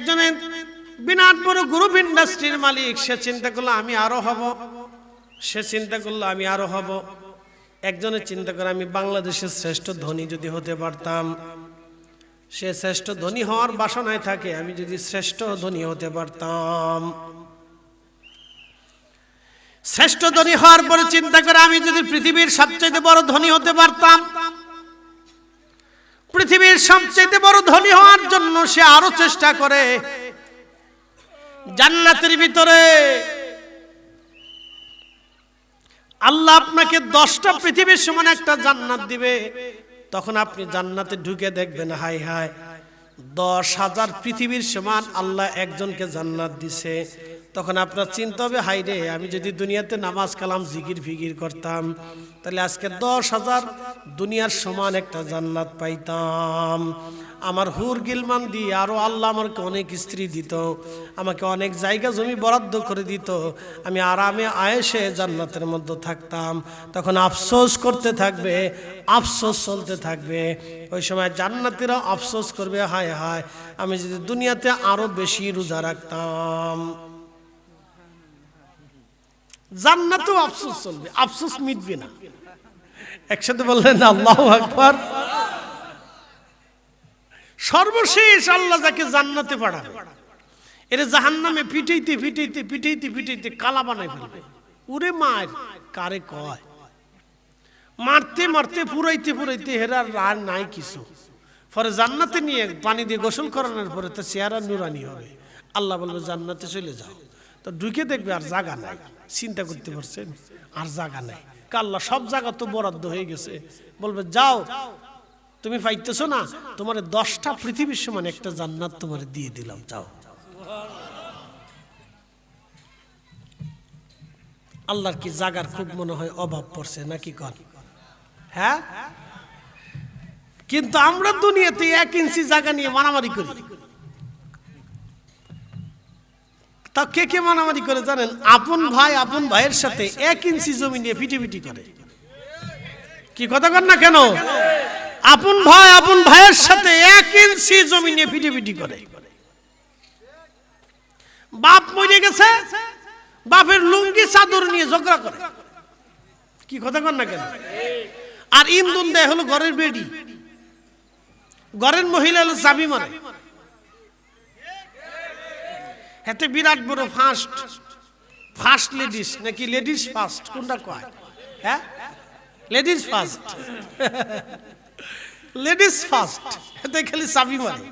একজনের বিরাট বড় গ্রুপ ইন্ডাস্ট্রির মালিক, সে চিন্তা করলো আমি আরো হব, সে চিন্তা করলো আমি আরো হব। একজনের চিন্তা করে আমি বাংলাদেশের শ্রেষ্ঠ ধনী যদি হতে পারতাম, সে শ্রেষ্ঠ ধনী হওয়ার বাসনায় থাকে, আমি যদি শ্রেষ্ঠ ধনী হতে পারতাম। শ্রেষ্ঠ ধনী হওয়ার পরে চিন্তা করে আমি যদি পৃথিবীর সবচেয়ে বড় ধনী হতে পারতাম। পৃথিবীর সবচেয়ে বড় ধনী হওয়ার জন্য সে আরো চেষ্টা করে। জান্নাতের ভিতরে আল্লাহ আপনাকে 10টা পৃথিবীর সমান একটা জান্নাত দিবে। তখন আপনি জান্নাতে ঢুকে দেখবেন, হাই হাই 10,000 পৃথিবীর সমান আল্লাহ একজনকে জান্নাত দিছে। তখন আপনার চিন্তা হবে, হাই রে, আমি যদি দুনিয়াতে নামাজ কালাম জিকির ফিকির করতাম, তাহলে আজকে 10,000 দুনিয়ার সমান একটা জান্নাত পাইতাম। আমার হুর গিলমান দিয়ে আরো আল্লাহ আমাকে অনেক স্ত্রী দিত, আমাকে অনেক জায়গা জমি বরাদ্দ করে দিত, আমি আরামে আয়েশে জান্নাতের মধ্যে থাকতাম। তখন আফসোস করতে থাকবে, আফসোস চলতে থাকবে। ওই সময় জান্নাতীরা আফসোস করবে, হায় হায় আমি যদি দুনিয়াতে আরো বেশি রোজা রাখতাম। জান্নাতেও আফসোস চলবে, আফসোস মিটবে না। একসাথে বললেন আল্লাহু আকবার। সর্বশেষ আল্লাহ যাকে জান্নাতে পাঠাবে, এর জাহান্নামে পিটাইতে পিটাইতে পিটাইতে পিটাইতে কালা বানাই ফেলবে। উরে মার কারে কয়, মারতে মারতে পুরাইতে পুরাইতে হেরার আর নাই কিছু। পরে জান্নাতে নিয়ে পানি দিয়ে গোসল করানোর পরে তো চেহারা নুরানি হবে। আল্লাহ বলবে জান্নাতে চলে যাও। তো ঢুকে দেখবে আর জায়গা নাই। চিন্তা করতে পারছেন, আর জায়গা নাই। আল্লাহ সব জায়গা তো বরাদ্দ হয়ে গেছে। বলবে যাও, তুমি পাইতেছো না, তোমার 10টা পৃথিবীর সমান একটা জান্নাত তোমার দিয়ে দিলাম, যাও। আল্লাহর কি জায়গার খুব মনে হয় অভাব পড়ছে নাকি কর? হ্যাঁ, কিন্তু আমরা দুনিয়াতে 1 ইঞ্চি জায়গা নিয়ে মারামারি করি। তা কে কে মারামারি করে জানেন? আপন ভাই আপন ভাইয়ের সাথে 1 ইঞ্চি জমি নিয়ে পিটিপিটি করে। কি কথা কর না কেন? আপন ভাই আপন ভাইয়ের সাথে 1 ইঞ্চি জমি নিয়ে পিটিপিটি করে। বাপ মরে গেছে, বাপের লুঙ্গি চাদর নিয়ে ঝগড়া করে। কি কথা কর না কেন? আর ইন্ধন দেয় হলো ঘরের বেডি, ঘরের মহিলা হলো চাবি মারে। হাতে বিরাট বড় ফার্স্ট লেডিস নাকি লেডিস ফার্স্ট, কোনটা কয়? হ্যাঁ, লেডিস ফার্স্ট, লেডিস ফার্স্ট। হাতে খালি চাবি মারে।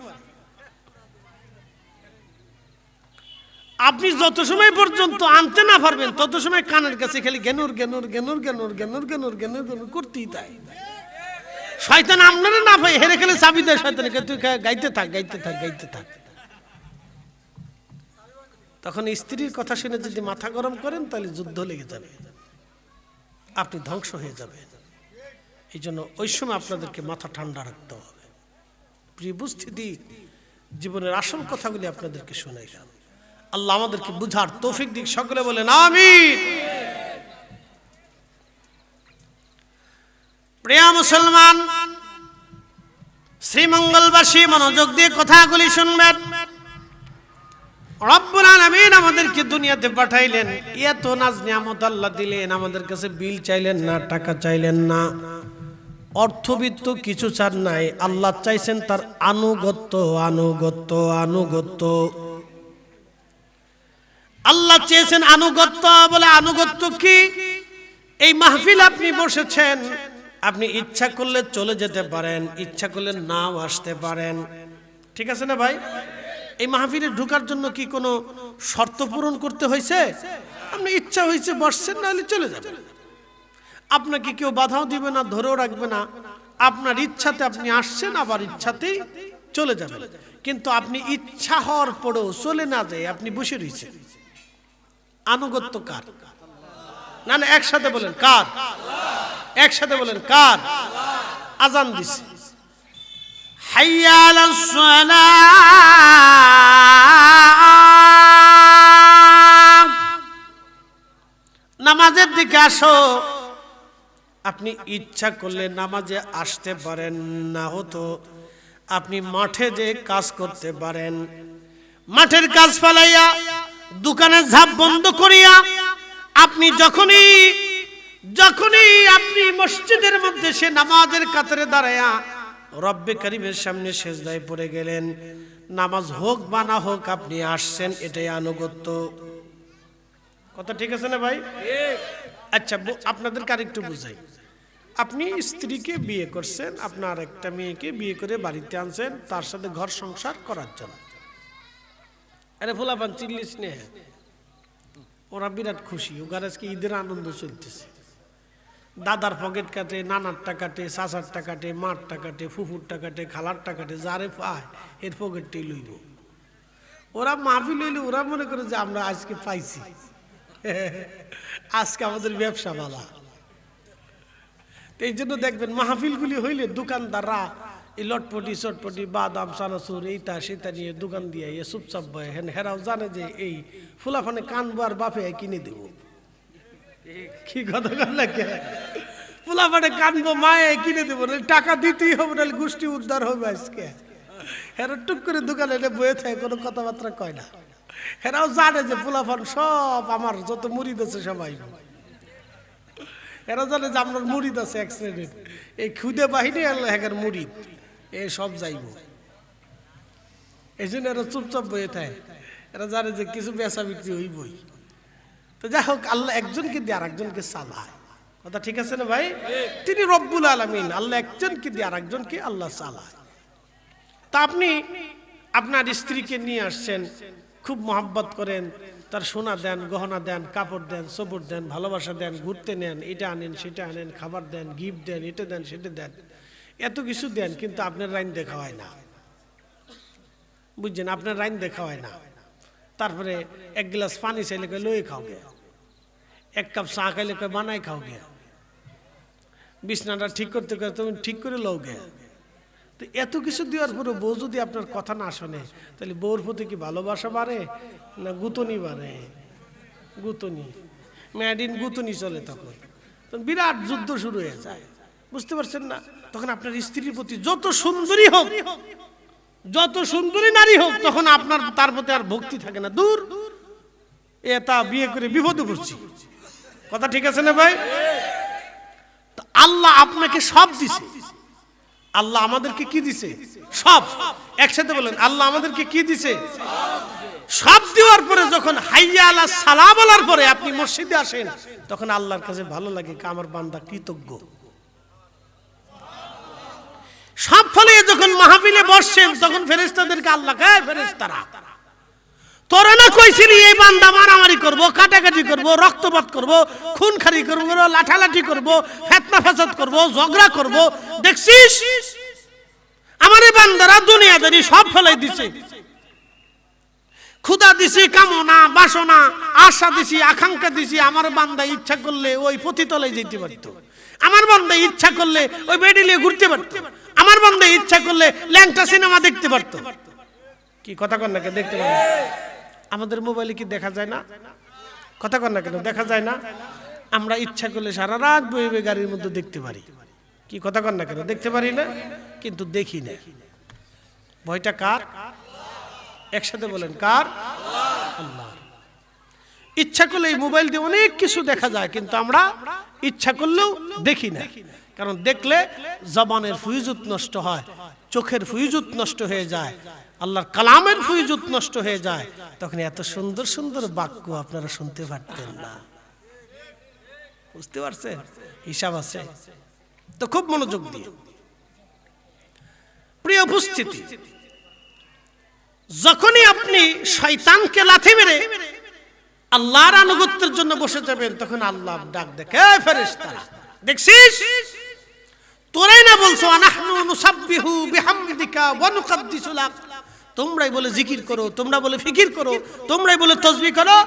আপনি যত সময় পর্যন্ত আনতে না পারবেন তত সময় কানের কাছে খালি গেনুর গেনুর গেনুর গেনুর গেনুর গেনুর গেনুর গেনুর করতেই তাই। শয়তান আপনারা না পাই হেরে খেলে চাবি দেয় শয়তানকে, তুই গাইতে থাক গাইতে থাক গাইতে থাক। তখন স্ত্রীর কথা শুনে যদি মাথা গরম করেন তাহলে যুদ্ধ লেগে যাবে, আপনি ধ্বংস হয়ে যাবে। এই জন্য ওই সময় আপনাদেরকে মাথা ঠান্ডা রাখতে হবে। প্রিয় উপস্থিতি, জীবনের আসল কথাগুলি আপনাদেরকে শোনাইলাম। আল্লাহ আমাদেরকে বুঝার তৌফিক দিক। সকলে বলেন আমিন। প্রিয় মুসলমান, শ্রীমঙ্গলবাসী মনোযোগ দিয়ে কথাগুলি শুনবেন। রব্বুল আলামিন আমাদেরকে দুনিয়াতে পাঠাইলেন, এত নাজ নিয়ামত আল্লাহ দিলেন, আমাদের কাছে বিল চাইলেন না, টাকা চাইলেন না, অর্থবিত্ত কিছু চান নাই। আল্লাহ চাইছেন তার আনুগত্য, আনুগত্য, আনুগত্য। আল্লাহ চেয়েছেন আনুগত্য। বলে আনুগত্য কি? এই মাহফিল আপনি বসেছেন, আপনি ইচ্ছা করলে চলে যেতে পারেন, ইচ্ছা করলে নাও আসতে পারেন। ঠিক আছে না ভাই? এই মাহফিলে ঢোকার জন্য কি কোনো শর্ত পূরণ করতে হয়েছে? আপনি ইচ্ছা হয়েছে বসছেন, না হলে চলে যাবেন। আপনাকে কেউ বাধাও দিবে না, ধরেও রাখবে না। আপনার ইচ্ছাতে আপনি আসছেন, আবার ইচ্ছাতেই চলে যাবেন। কিন্তু আপনি ইচ্ছা হওয়ার পরেও চলে না যায় আপনি বসে রয়েছেন। আনুগত্য কার? না না, একসাথে বলেন কার? একসাথে বলেন কার? আজান দিছে, হাইয়া আলাস সালাহ, নামাজের দিকে আসো। আপনি ইচ্ছা করলে নামাজে আসতে পারেন, না হতো আপনি মাঠে যে কাজ করতে পারেন। মাঠের কাজ ফেলাইয়া, দোকানের ঝাঁপ বন্ধ করিয়া আপনি যখনই আপনি মসজিদের মধ্যে সে নামাজের কাতারে দাঁড়ায়া রব্বে কারীমের সামনে সেজদায় পড়ে গেলেন, নামাজ হোক বা না হোক আপনি আসছেন, এটাই আনুগত্য। কথা ঠিক আছে না ভাই? আচ্ছা, আপনাদেরকে আরেকটু বুঝাই। আপনি স্ত্রীকে বিয়ে করছেন, আপনার একটা মেয়েকে বিয়ে করে বাড়িতে আনছেন তার সাথে ঘর সংসার করার জন্য। আরে ফুলাপান চিল্লিস নে, ওরা বিরাট খুশি, ওখানে আজকে ঈদের আনন্দ চলতেছে। দাদার পকেট কাটে, নানারটা কাটে, চাচারটা কাটে, মারটা কাটে, ফুফুরটা কাটে, খালারটা কাটে, যারে পায় এর পকেটটাই লইব। ওরা মাহফিল লইলে ওরা মনে করে যে আমরা আজকে পাইছি, আজকে আমাদের ব্যবসা বালা। এই জন্য দেখবেন মাহফিলগুলি হইলে দোকানদাররা এই লটপটি চটপটি বাদাম চানাচুর এইটা সেটা নিয়ে দোকান দিয়ে চুপচাপ বয়, হেরাও জানে যে এই ফুলাফানে কানবো আর বাপে কিনে দেব। কি কথা লাগে, ফুলাফানে কানবো মায়ে কিনে দেবো, টাকা দিতেই হবে, নাহলে গোষ্ঠী উদ্ধার হবে আজকে। হেরা টুক করে দোকানে বয়ে থাকে, কোনো কথাবার্তা কয় না। হেরাও জানে যে ফুলাফান সব আমার যত মুরিদ আছে সবাই, এরা জানে যে আপনার মুরিদ আছে এক শ্রেণীর, এই খুদে বাহিনী আল্লাহ হেগার মুরিদ, এ সব যাইব। এই জন্য এরা চুপচাপ বয়ে থাকে, এরা জানে যে কিছু বেচা বিক্রি হইবই। তো যাই হোক, আল্লাহ একজনকে দিয়ে আর একজনকে চালায়। কথা ঠিক আছে না ভাই? তিনি রব্বুল আলামিন, আল্লাহ একজনকে দিয়ে আর একজনকে আল্লাহ চালায়। তা আপনি আপনার স্ত্রীকে নিয়ে আসছেন, খুব মহব্বত করেন, তার সোনা দেন, গহনা দেন, কাপড় দেন, সবর দেন, ভালোবাসা দেন, ঘুরতে নেন, এটা আনেন সেটা আনেন, খাবার দেন, গিফট দেন, এটা দেন সেটা দেন, এত কিছু দেন, কিন্তু আপনার রাইন দেখা হয় না। বুঝছেন? আপনার রাইন দেখা হয় না। তারপরে এক গ্লাস পানি চাইলে কয় লয়ে খাও গে, এক কাপ চা খাইলে কয় বানাই খাও গে, বিছনাটা ঠিক করতে কয় তুমি ঠিক করে লও গে। তো এত কিছু দেওয়ার পরে বউ যদি আপনার কথা না শোনে, তাহলে বউর প্রতি কি ভালোবাসা বাড়ে না গুতনি বাড়ে? গুতনি, ম্যাডিন গুতনি চলে। তখন বিরাট যুদ্ধ শুরু হয়ে যায়, বুঝতে পারছেন না? তখন আপনার স্ত্রীর প্রতি যত সুন্দরী হোক, যত সুন্দরী নারী হোক, তখন আপনার তার প্রতি আর ভক্তি থাকে না। দূর, এটা বিয়ে করে বিপদে পড়ছি। কথা ঠিক আছে না ভাই? তো আল্লাহ আপনাকে সব দিছে। আল্লাহ আমাদেরকে কি দিছে? সব। একসাথে বলেন, আল্লাহ আমাদেরকে কি দিছে? সব দেওয়ার পরে যখন হাইয়া আলাস সালাহ বলার পরে আপনি মসজিদে আসেন, তখন আল্লাহর কাছে ভালো লাগে, আমার বান্দা কৃতজ্ঞ। সব ফলে যখন মাহফিলে বসছেন, তখন ফেরেশতাদেরকে আল্লাহ কয়, ফেরেশতারা তোরা না কইছিলি এই বান্দা মারামারি করব, কাটাকাটি করব, রক্তপাত করব, খুনখারি করব, লাঠালাঠি করব, ফিতনা ফাসাদ করব, ঝগড়া করব, দেখছিস আমার এই বান্দারা দুনিয়াদারি সব ফেলাই দিছে। ক্ষুধা দিছি, কামনা বাসনা আশা দিছি, আকাঙ্ক্ষা দিছি। আমার বান্দা ইচ্ছা করলে ওই পতিতলায় যেতে পারত, আমার বান্দা ইচ্ছা করলে ওই বেডিলে ঘুরতে পারত, আমার বান্দা ইচ্ছা করলে ল্যাংটা সিনেমা দেখতে পারত। কি কথা কন না? দেখতে পারে? আমাদের মোবাইলে কি দেখা যায় না? কথা কন না কেন? দেখা যায় না? আমরা ইচ্ছা করলে সারা রাত বইবে গাড়ির মধ্যে দেখতে পারি। কি কথা কন না কেন? দেখতে পারি না, কিন্তু দেখি না। ভয়টা কার? একসাথে বলেন, কার? আল্লাহ। ইচ্ছা করলে এই মোবাইল দিয়ে অনেক কিছু দেখা যায়, কিন্তু আমরা ইচ্ছা করলেও দেখি না। কারণ দেখলে জবানের ফুয়ুজত নষ্ট হয়, চোখের ফুয়ুজত নষ্ট হয়ে যায়, আল্লাহর কালামের ফুয়ুজত নষ্ট হয়ে যায়। তখন এত সুন্দর সুন্দর বাক্য আপনারা শুনতে পারতেন না। বুঝতে পারছেন? হিসাব আছে তো, খুব মনোযোগ দিয়ে। প্রিয় উপস্থিতি, যখনই আপনি শয়তানকে লাথি মেরে আল্লাহর আনুগত্যের জন্য বসে যাবেন, তখন আল্লাহ ডাক দেখে, ফেরেশতারা দেখছিস, তোরাই না বলছো আনাহনু নুসাব্বিহু বিহামদিকা ওয়া নুকাদ্দিসু লাক, তোমরাই বলে জিকির করো, তোমরা বলে ফিকির করো, তোমরাই বলে তাসবিহ করো।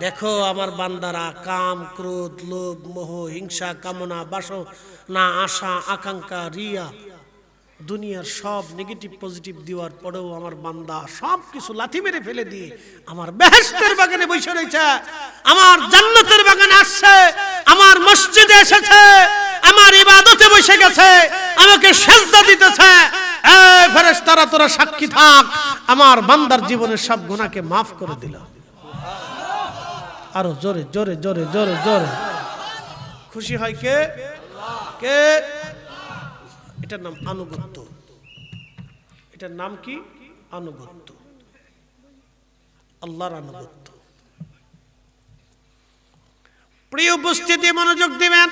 দেখো আমার বান্দারা কাম, ক্রোধ, লোভ, মোহ, হিংসা, কামনা, বাসনা, আশা, আকাঙ্ক্ষা, রিয়া, দুনিয়ার সব নেগেটিভ পজিটিভ দেওয়ার পরেও আমার বান্দা সব কিছু লাথি মেরে ফেলে দিয়ে আমার বেহেশতের বাগানে বসে রয়েছে, আমার জান্নাতের বাগানে আসছে, আমার মসজিদে এসেছে, আমার ইবাদতে বসে গেছে, আমাকে সেজদা দিতেছে। এই ফেরেশতারা তোরা সাক্ষী থাক, আমার বান্দার জীবনের সব গুনাহকে মাফ করে দিল। আরো জোরে জোরে জোরে জোরে জোরে খুশি হয় কে? কে? এটার নাম আনুগত্য। এটার নাম কি? আনুগত্য, আল্লাহর আনুগত্য। প্রিয় উপস্থিতি, মনোযোগ দিবেন।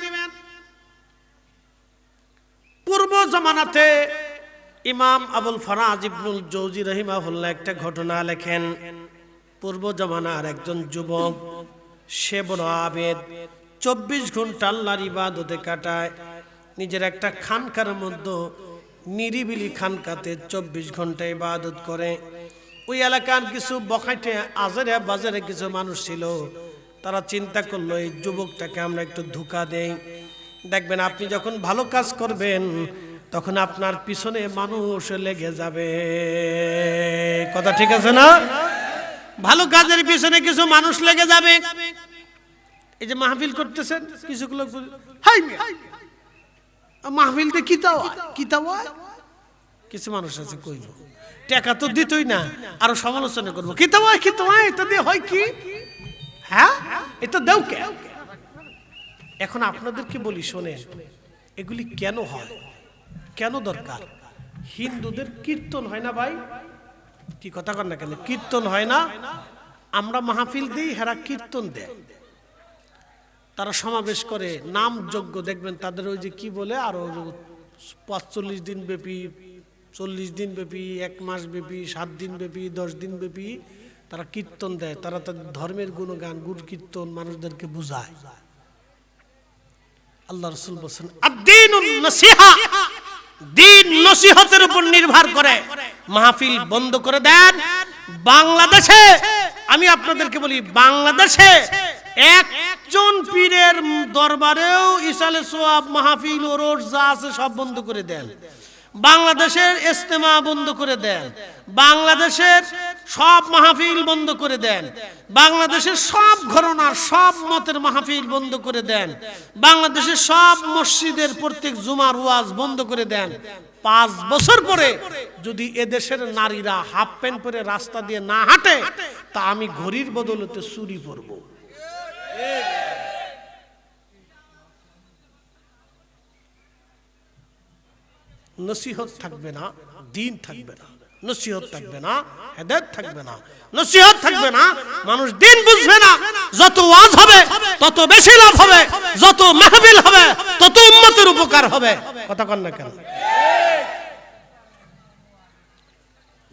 পূর্ব জামানাতে ইমাম আবুল ফারাজ ইবনুল জৌজি রাহিমাহুল্লাহ একটা ঘটনা লেখেন। পূর্ব জামানার একজন যুবক, সে বড় আবেদ, 24 ঘন্টা আল্লাহর ইবাদতে কাটায়। নিজের একটা খানকার মধ্যে, নিরিবিলি খানকাতে 24 ঘন্টা ইবাদত করে। ওই এলাকার কিছু বখাটে আজারে বাজারে কিছু মানুষ ছিল, তারা চিন্তা করলো এই যুবকটাকে আমরা একটু ধোঁকা দেই। দেখবেন আপনি যখন ভালো কাজ করবেন তখন আপনার পিছনে মানুষ লেগে যাবে। কথা ঠিক আছে না? ভালো কাজের পিছনে কিছু মানুষ লেগে যাবে। এই যে মাহফিল করতেছেন, কিছু লোক মাহফিল দিয়ে কিতাওয়া কিছু মানুষ আছে কইব টাকা তো দিতই না, আরো সমালোচনা করবো কিতাওয়া এটা দিয়ে হয় কি? হ্যাঁ, এটা দেও কে? এখন আপনাদেরকে বলি, শোনেন, এগুলি কেন হয়, কেন দরকার? হিন্দুদের কীর্তন হয় না ভাই? কি কথা কর না কেন? কীর্তন হয় না? আমরা মাহফিল দিই, হেরা কীর্তন দেয়। তারা সমাবেশ করে, নাম যজ্ঞ, দেখবেন তাদের ওই যে কি বলে, আরো 45 দিন ব্যাপী, 40 দিন ব্যাপী, 1 মাস ব্যাপী, 7 দিন ব্যাপী, 10 দিন ব্যাপী তারা কীর্তন দেয়। তারা তাদের ধর্মের গুণগান, গুর কীর্তন মানুষদেরকে বুঝায়। আল্লাহ রাসূল বলেন, আদ-দীনুন নাসিহা, দিন নসিহতের উপর নির্ভর করে। মাহফিল বন্ধ করে দেন। বাংলাদেশে আমি আপনাদেরকে বলি, বাংলাদেশে একজন পীরের দরবারেও ইসালে সোয়াব, মাহফিল, ওরস যা আছে সব বন্ধ করে দেন। বাংলাদেশের ইজতেমা বন্ধ করে দেন। বাংলাদেশের সব মাহফিল বন্ধ করে দেন। বাংলাদেশের সব ঘরানার, সব মতের মাহফিল বন্ধ করে দেন। বাংলাদেশের সব মসজিদের প্রত্যেক জুমার ওয়াজ বন্ধ করে দেন। 5 বছর পরে যদি এদেশের নারীরা হাফ প্যান্ট পরে রাস্তা দিয়ে না হাঁটে, তা আমি ঘড়ির বদলতে চুরি পরব। নসিহত থাকবে না, দিন থাকবে না। নসিহত থাকবে না, হেদায়েত থাকবে না। নসিহত থাকবে না, মানুষ দিন বুঝবে না। যত ওয়াজ হবে তত বেশি লাভ হবে, যত মাহফিল হবে তত উম্মতের উপকার হবে। কথা কন না কেন?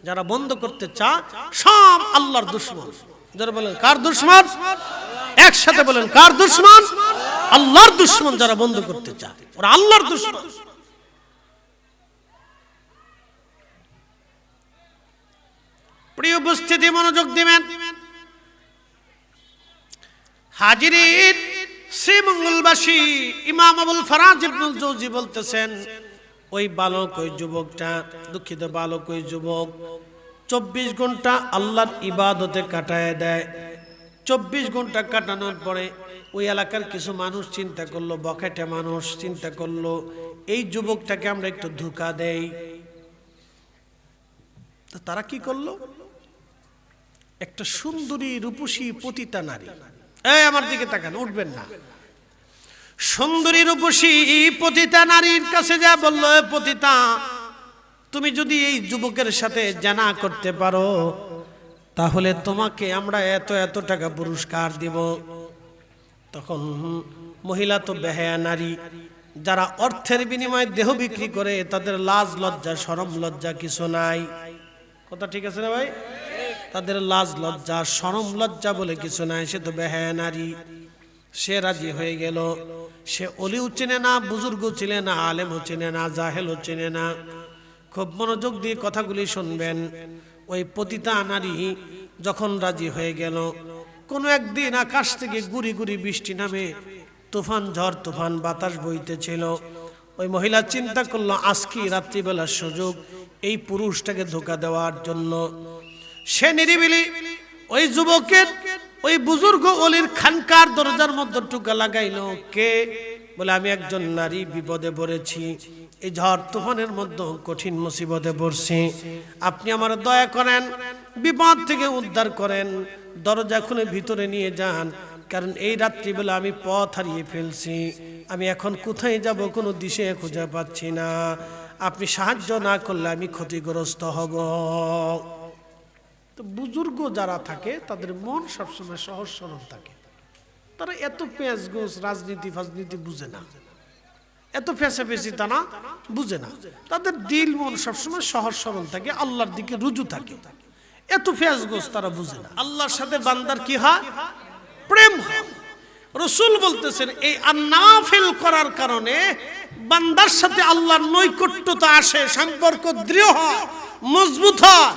যারা বন্ধ করতে চায় সব আল্লাহর দুশমন। যারা বলেন কার দুশমন? একসাথে বলেন কার দুশমন? আল্লাহর দুশমন। যারা বন্ধ করতে চায় ওরা আল্লাহর দুশমন। প্রিয় উপস্থিতি, মনোযোগ দিবেন। হাজিরিন, শ্রীমঙ্গলবাসী ইমাম আবুল ফারাজ ইবনুল জৌজি বলতেছেন, ওই বালক, ওই যুবকটা, দুঃখিত বালক, ওই যুবক 24 ঘন্টা আল্লাহর ইবাদতে কাটায় দেয়। 24 ঘন্টা কাটানোর পরে ওই এলাকার কিছু মানুষ চিন্তা করলো, বখাটে মানুষ চিন্তা করলো, এই যুবকটাকে আমরা একটু ধোঁকা দেই। তো তারা কি করলো? একটা সুন্দরী, রূপসী, পতিতা নারী, এই আমার দিকে তাকান, উঠবেন না। সুন্দরী, রূপসী, পতিতা নারীর কাছে যা বললো, পতিতা, তুমি যদি এই যুবকের সাথে জানা করতে পারো তাহলে তোমাকে আমরা এত এত টাকা পুরস্কার দিব। তখন মহিলা তো বেহায়া নারী, যারা অর্থের বিনিময়ে দেহ বিক্রি করে, তাদের লাজ লজ্জা, শরম লজ্জা কিছু নাই। কথা ঠিক আছে না ভাই? তাদের লাজ লজ্জা, শরম লজ্জা বলে কিছু নাই। সে তো বেহায়া নারী। সে রাজি হয়ে গেল। সে অলিও চেনে না, বুজুর্গও চেনে না, আলেমও চেনে না, জাহেলও চেনে না। খুব মনোযোগ দিয়ে কথাগুলি শুনবেন। ওই পতিতা নারী যখন রাজি হয়ে গেল, কোনো একদিন আকাশ থেকে গুড়ি গুড়ি বৃষ্টি নামে, তুফান ঝড়, তুফান বাতাস বইতেছিল। ওই মহিলা চিন্তা করলো, আজকে রাত্রিবেলার সুযোগ এই পুরুষটাকে ধোঁকা দেওয়ার জন্য। সে নিরিবিলি ওই যুবকের, ওই বুজুর্গ অলির খানকার দরজার মধ্যে টুকা লাগাইলো। কে? বলে আমি একজন নারী বিপদে পড়েছি, এই ঝড় তুফানের মধ্যে কঠিন মুসিবতে পড়ছি, আপনি আমার দয়া করেন, বিপদ থেকে উদ্ধার করেন, দরজা খুলে ভিতরে নিয়ে যান, কারণ এই রাত্রিবেলা আমি পথ হারিয়ে ফেলছি, আমি এখন কোথায় যাব কোনো দিশে খুঁজে পাচ্ছি না, আপনি সাহায্য না করলে আমি ক্ষতিগ্রস্ত হব। তো বুজুর্গ যারা থাকে তাদের মন সবসময় সহজ সরল থাকে, তারা এত পেঁয়াজ গোস রাজনীতি ফাজনীতি বুঝে না, এত ফেঁসাফেঁসি তারা বুঝে না, তাদের দিল মন সবসময় সহজ সরল থাকে, আল্লাহর দিকে রুজু থাকে, এত পেঁয়াজ গোস তারা বুঝে না। আল্লাহর সাথে বান্দার কি হয়? প্রেম হয়। রাসূল বলতেছেন এই আন্নাফিল করার কারণে বান্দার সাথে আল্লাহর নৈকট্যতা আসে, সম্পর্ক দৃঢ় হয়, মজবুত হয়,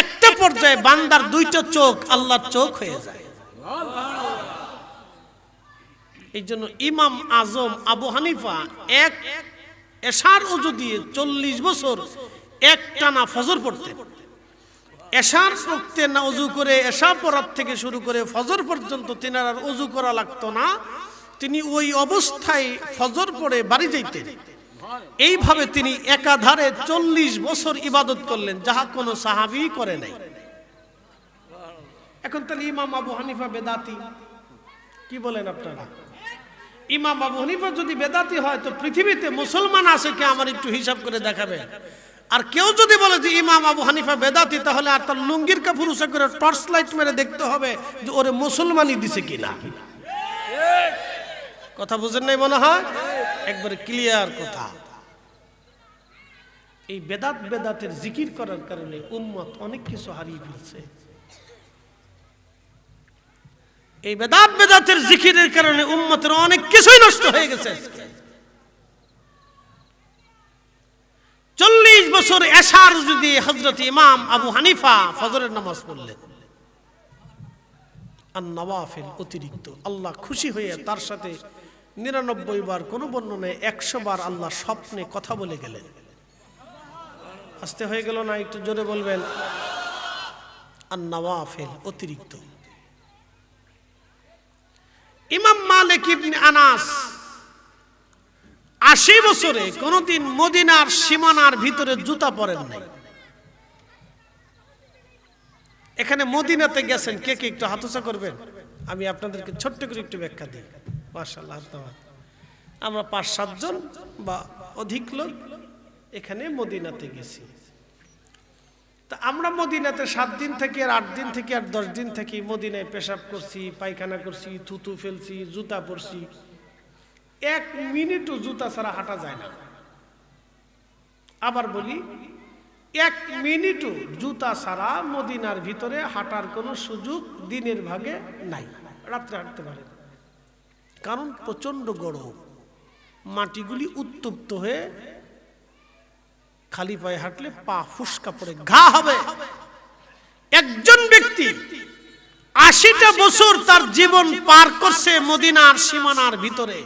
একটা পর্যায়ে বান্দার দুইটা চোখ আল্লাহর চোখ হয়ে যায়। এই জন্য ইমাম আজম আবু হানিফা এক এশার ওযু দিয়ে 40 বছর একটানা ফজর পড়তেন। এশার পড়তে না ওযু করে, এশা পড়ার থেকে শুরু করে ফজর পর্যন্ত তিনার আর ওযু করা লাগতো না, তিনি ওই অবস্থায় ফজর পড়ে বাড়ি যাইতেন। এইভাবে তিনি একাধারে 40 বছর ইবাদত করলেন, যাহা কোনো সাহাবী করে নাই। এখন তাহলে ইমাম আবু হানিফা বেদাতি, কি বলেন আপনারা? ইমাম আবু হানিফা যদি বেদাতি হয় তো পৃথিবীতে মুসলমান আছে কে? আমার একটু হিসাব করে দেখাবেন। আর কেউ যদি বলে যে ইমাম আবু হানিফা বেদাতি, তাহলে আর তার লুঙ্গির কাপড় উঁচা করে টর্চ লাইট মেরে দেখতে হবে যে ওরে মুসলমানই দিছে কিনা। কথা বুঝেন নাই মনে হয়? একবারে ক্লিয়ার কথা। এই বেদাতের জিকির করার কারণে উম্মত অনেক কিছু হারিয়ে ফেলছে। এই বেদাতের জিকিরের কারণে উম্মতের অনেক কিছুই নষ্ট হয়ে গেছে। 40 বছর এশার যদি হযরত ইমাম আবু হানিফা ফজরের নামাজ পড়লেন, আর নওয়াফিল অতিরিক্ত, আল্লাহ খুশি হয়ে তার সাথে 99 বার, কোন বর্ণনায় 100 বার আল্লাহ স্বপ্নে কথা বলে গেলেন। আস্তে হয়ে গেল না? একটু জোরে বলবেন। আর নওয়াফিল অতিরিক্ত। ইমাম মালিক ইবনে আনাস 80 বছরে কোনদিন মদিনার সীমানার ভিতরে জুতা পরেন নাই। এখানে মদিনাতে গেছেন কে কে একটু হাত উঁচা করবেন? আমি আপনাদেরকে ছোট্ট করে একটু ব্যাখ্যা দিই। মাশাআল্লাহ, আমরা 5-7 জন বা অধিক লোক এখানে মদিনাতে গেছি। তা আমরা মদিনাতে 7 দিন থেকে আর 8 দিন থেকে আর 10 দিন থেকে মদিনায় পেশাব করছি, পায়খানা করছি, থুতু ফেলছি, জুতা পরছি। 1 মিনিটও জুতা ছাড়া হাঁটা যায় না। আবার বলি, 1 মিনিটও জুতা ছাড়া মদিনার ভিতরে হাঁটার কোনো সুযোগ দিনের ভাগে নাই। রাত্রে হাঁটতে পারে, কারণ প্রচন্ড গরম, মাটিগুলি উত্তপ্ত হয়ে খালি পায়ে হাঁটলে পা ফুসকা পড়ে ঘা হবে। একজন ব্যক্তি 80টা বছর তার জীবন পার করছে মদিনার সীমানার ভিতরে,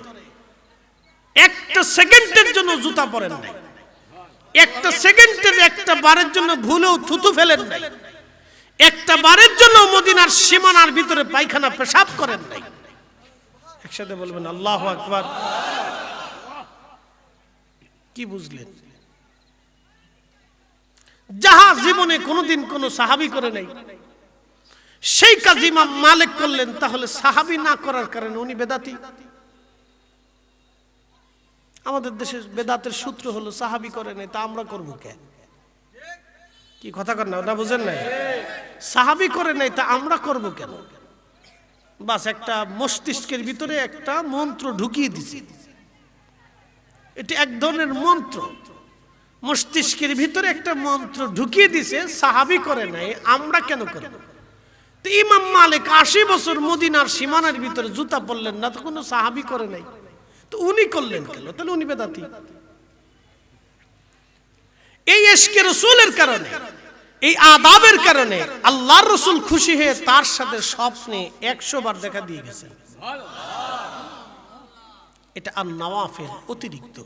একটা সেকেন্ডের জন্য জুতা পরেন নাই, একটা সেকেন্ডের একটা বারের জন্য ভুলেও থুতু ফেলেন নাই, একটা বারের জন্য মদিনার সীমানার ভিতরে পায়খানা পেশাব করেন নাই। একসাথে বলবেন আল্লাহু আকবার। কি বুঝলেন? যাহা জীবনে কোনোদিন কোন সাহাবী করে নাই, সেই কাজ ইমাম মালিক করলেন, তাহলে সাহাবী না করার কারণে উনি বেদাতি। আমাদের দেশের বেদাতের সূত্র হলো সাহাবী করে নাই, তা আমরা করবো কেন? কি কথা কর না, বুঝেন নাই? সাহাবী করে নাই, তা আমরা করব কেন? বাস একটা মস্তিষ্কের ভিতরে একটা মন্ত্র ঢুকিয়ে দিছি। এটা এক ধরনের মন্ত্র, মস্তিষ্কের ভিতরে একটা মন্ত্র ঢুকিয়ে দিছে। সাহাবী করে নাই, আমরা কেন করব? তো ইমাম মালিক 80 বছর মদিনার সীমানার ভিতরে জুতা পরলেন না, তো কোনো সাহাবী করে নাই, তো উনি করলেন কেন? তাহলে উনি বেদাতি। এই ইশকে রাসূলের কারণে, এই আদাবের কারণে আল্লাহর রাসূল খুশি হয়ে তার সাথে স্বপ্নে 100 বার দেখা দিয়ে গেছেন। এটা আর নওয়াফিল অতিরিক্ত।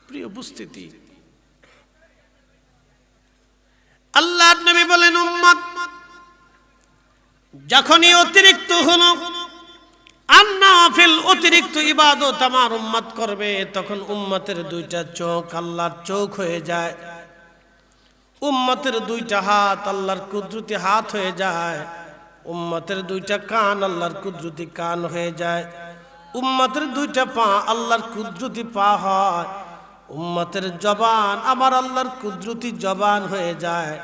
প্রিয় উপস্থিতি, আল্লাহর নবী বলেন, উম্মত যখনই অতিরিক্ত হলো, আর নফল অতিরিক্ত ইবাদত আমার উম্মত করবে, তখন উম্মতের দুইটা চোখ আল্লাহর চোখ হয়ে যায়, উম্মতের দুইটা হাত আল্লাহর কুদরতি হাত হয়ে যায়, উম্মতের দুইটা কান আল্লাহর কুদরতি কান হয়ে যায়, উম্মতের দুইটা পা আল্লাহর কুদরতি পা হয়, উম্মতের জবান আমার আল্লাহর কুদরতি জবান হয়ে যায়।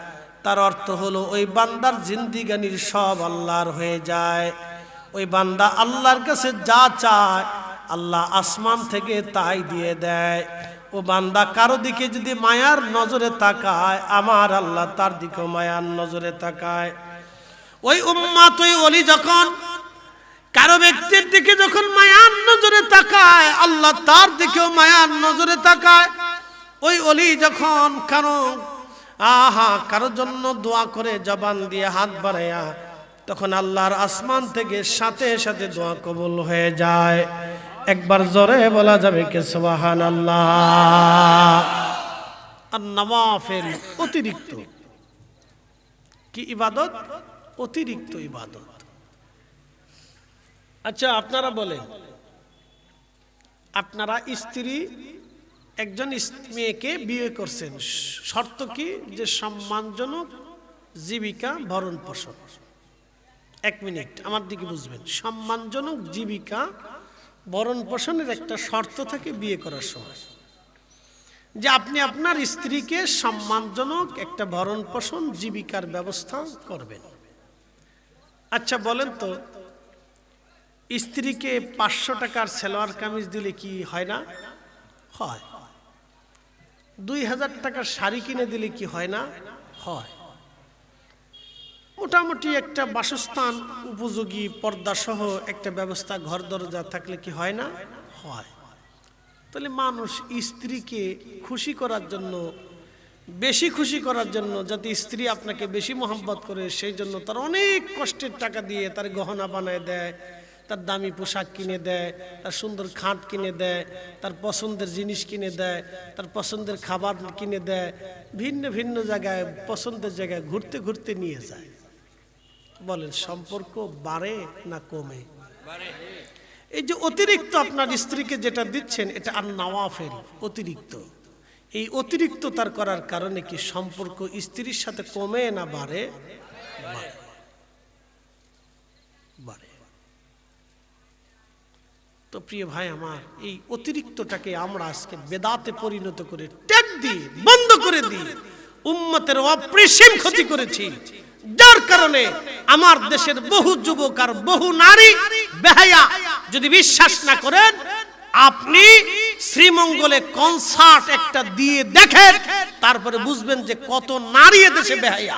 তার অর্থ হলো ওই বান্দার জিন্দিগানির সব আল্লাহর হয়ে যায়। ওই বান্দা আল্লাহর কাছে যা চায় আল্লাহ আসমান থেকে তাই দিয়ে দেয়। ও বান্দা কারো দিকে যদি মায়ার নজরে তাকায় আমার আল্লাহ তার দিকেও মায়ার নজরে তাকায়। ওই উম্মত ওই ওলি যখন কারো ব্যক্তির দিকে যখন মায়ার নজরে তাকায় আল্লাহ তার দিকেও মায়ার নজরে তাকায়। ওই ওলি যখন কারোর জন্য দোয়া করে জবান দিয়ে হাত বাড়ায়া, তখন আল্লাহর আসমান থেকে সাথে সাথে দোয়া কবুল হয়ে যায়। একবার জোরে বলা যাবে কি সুবহানাল্লাহ। আর নওয়াফিল অতিরিক্ত কি ইবাদত? অতিরিক্ত ইবাদত। আচ্ছা আপনারা বলেন, আপনারা স্ত্রী একজন মেয়েকে বিয়ে করছেন, শর্ত কি? যে সম্মানজনক জীবিকা ভরণ পোষণ। এক মিনিট আমার দিকে বুঝবেন, সম্মানজনক জীবিকা ভরণ পোষণের একটা শর্ত থাকে বিয়ে করার সময়, যে আপনি আপনার স্ত্রীকে সম্মানজনক একটা ভরণ পোষণ জীবিকার ব্যবস্থা করবেন। আচ্ছা বলেন তো, স্ত্রীকে 500 টাকার সালোয়ার কামিজ দিলে কি হয় না? হয়। 2000 টাকার শাড়ি কিনে দিলে কি হয় না? হয়। মোটামুটি একটা বাসস্থান উপযোগী পর্দা সহ একটা ব্যবস্থা ঘর দরজা থাকলে কি হয় না? হয়। তাহলে মানুষ স্ত্রীকে খুশি করার জন্য, বেশি খুশি করার জন্য, যাতে স্ত্রী আপনাকে বেশি মহব্বত করে, সেই জন্য তার অনেক কষ্টের টাকা দিয়ে তার গহনা বানায় দেয়, তার দামি পোশাক কিনে দেয়, তার সুন্দর খাট কিনে দেয়, তার পছন্দের জিনিস কিনে দেয়, তার পছন্দের খাবার কিনে দেয়, ভিন্ন ভিন্ন জায়গায় পছন্দের জায়গায় ঘুরতে ঘুরতে নিয়ে যায়। বলেন সম্পর্ক বাড়ে না কমে? এই যে অতিরিক্ত আপনার স্ত্রীকে যেটা দিচ্ছেন এটা আর নওয়াফিল অতিরিক্ত। এই অতিরিক্ততার করার কারণে কি সম্পর্ক স্ত্রীর সাথে কমে না বাড়ে? বাড়ে। তো প্রিয় ভাই আমার, এই অতিরিক্তটাকে আমরা আজকে বেদাতে পরিণত করে ত্যাগ দিই, বন্ধ করে দিই, উম্মতের অপরিসীম ক্ষতি করেছি। যার কারণে আমার দেশের বহু যুবক আর বহু নারী বেহায়া। যদি বিশ্বাস না করেন, আপনি শ্রীমঙ্গলে কনসার্ট একটা দিয়ে দেখেন, তারপরে বুঝবেন যে কত নারী দেশে বেহায়া।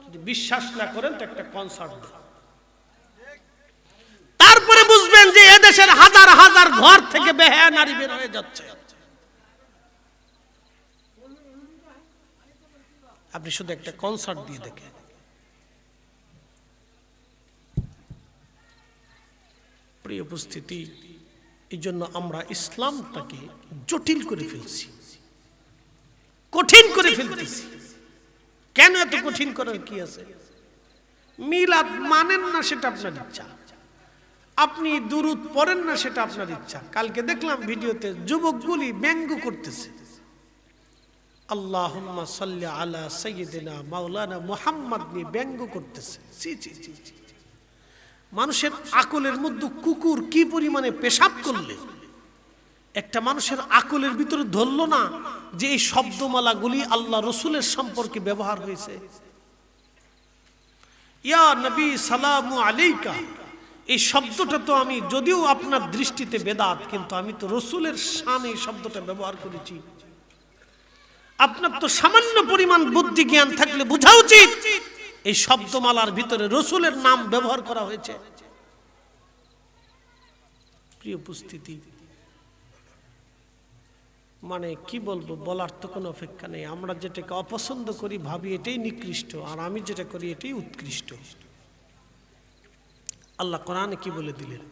যদি বিশ্বাস না করেন তো একটা কনসার্ট দেন, তারপরে বুঝবেন যে এদেশের হাজার হাজার ঘর থেকে বেহায়া নারী বের হয়ে যাচ্ছে। আপনি শুধু একটা কনসার্ট দিয়ে দেখেন। প্রিয় উপস্থিতি, এই জন্য আমরা ইসলামটাকে জটিল করে ফেলছি, কঠিন করে ফেলতেছি। কেন এত কঠিন করার কি আছে? মিলাদ মানেন না সেটা আপনার ইচ্ছা, আপনি দুরূদ পড়েন না সেটা আপনার ইচ্ছা। কালকে দেখলাম ভিডিওতে যুবকগুলি ব্যঙ্গ করতেছে, আল্লাহুম্মা সাল্লি আলা সাইয়্যিদিনা মাওলানা মুহাম্মদ নিয়ে ব্যঙ্গ করতেছে। জি জি জি জি। মানুষের আকলের মধ্যে কুকুর কি পরিমাণে পেশাব করলে একটা মানুষের আকলের ভিতরে ধরল না যে এই শব্দমালাগুলি আল্লাহ রসুলের সম্পর্কে ব্যবহার হয়েছে। ইয়া নবী সালামু আলাইকা, এই শব্দটা তো আমি, যদিও আপনার দৃষ্টিতে বেদাত, কিন্তু আমি তো রসুলের শানে এই শব্দটা ব্যবহার করেছি। আপনার তো সামান্য পরিমাণ বুদ্ধি জ্ঞান থাকলে বোঝা উচিত এই শব্দমালার ভিতরে রসুলের নাম ব্যবহার করা হয়েছে। প্রিয় উপস্থিতি, মানে কি বলবো, বলার তো কোনো অপেক্ষা নেই। আমরা যেটাকে অপছন্দ করি ভাবি এটাই নিকৃষ্ট, আর আমি যেটা করি এটাই উৎকৃষ্ট। আল্লাহ কোরআনে কি বলে দিলেন?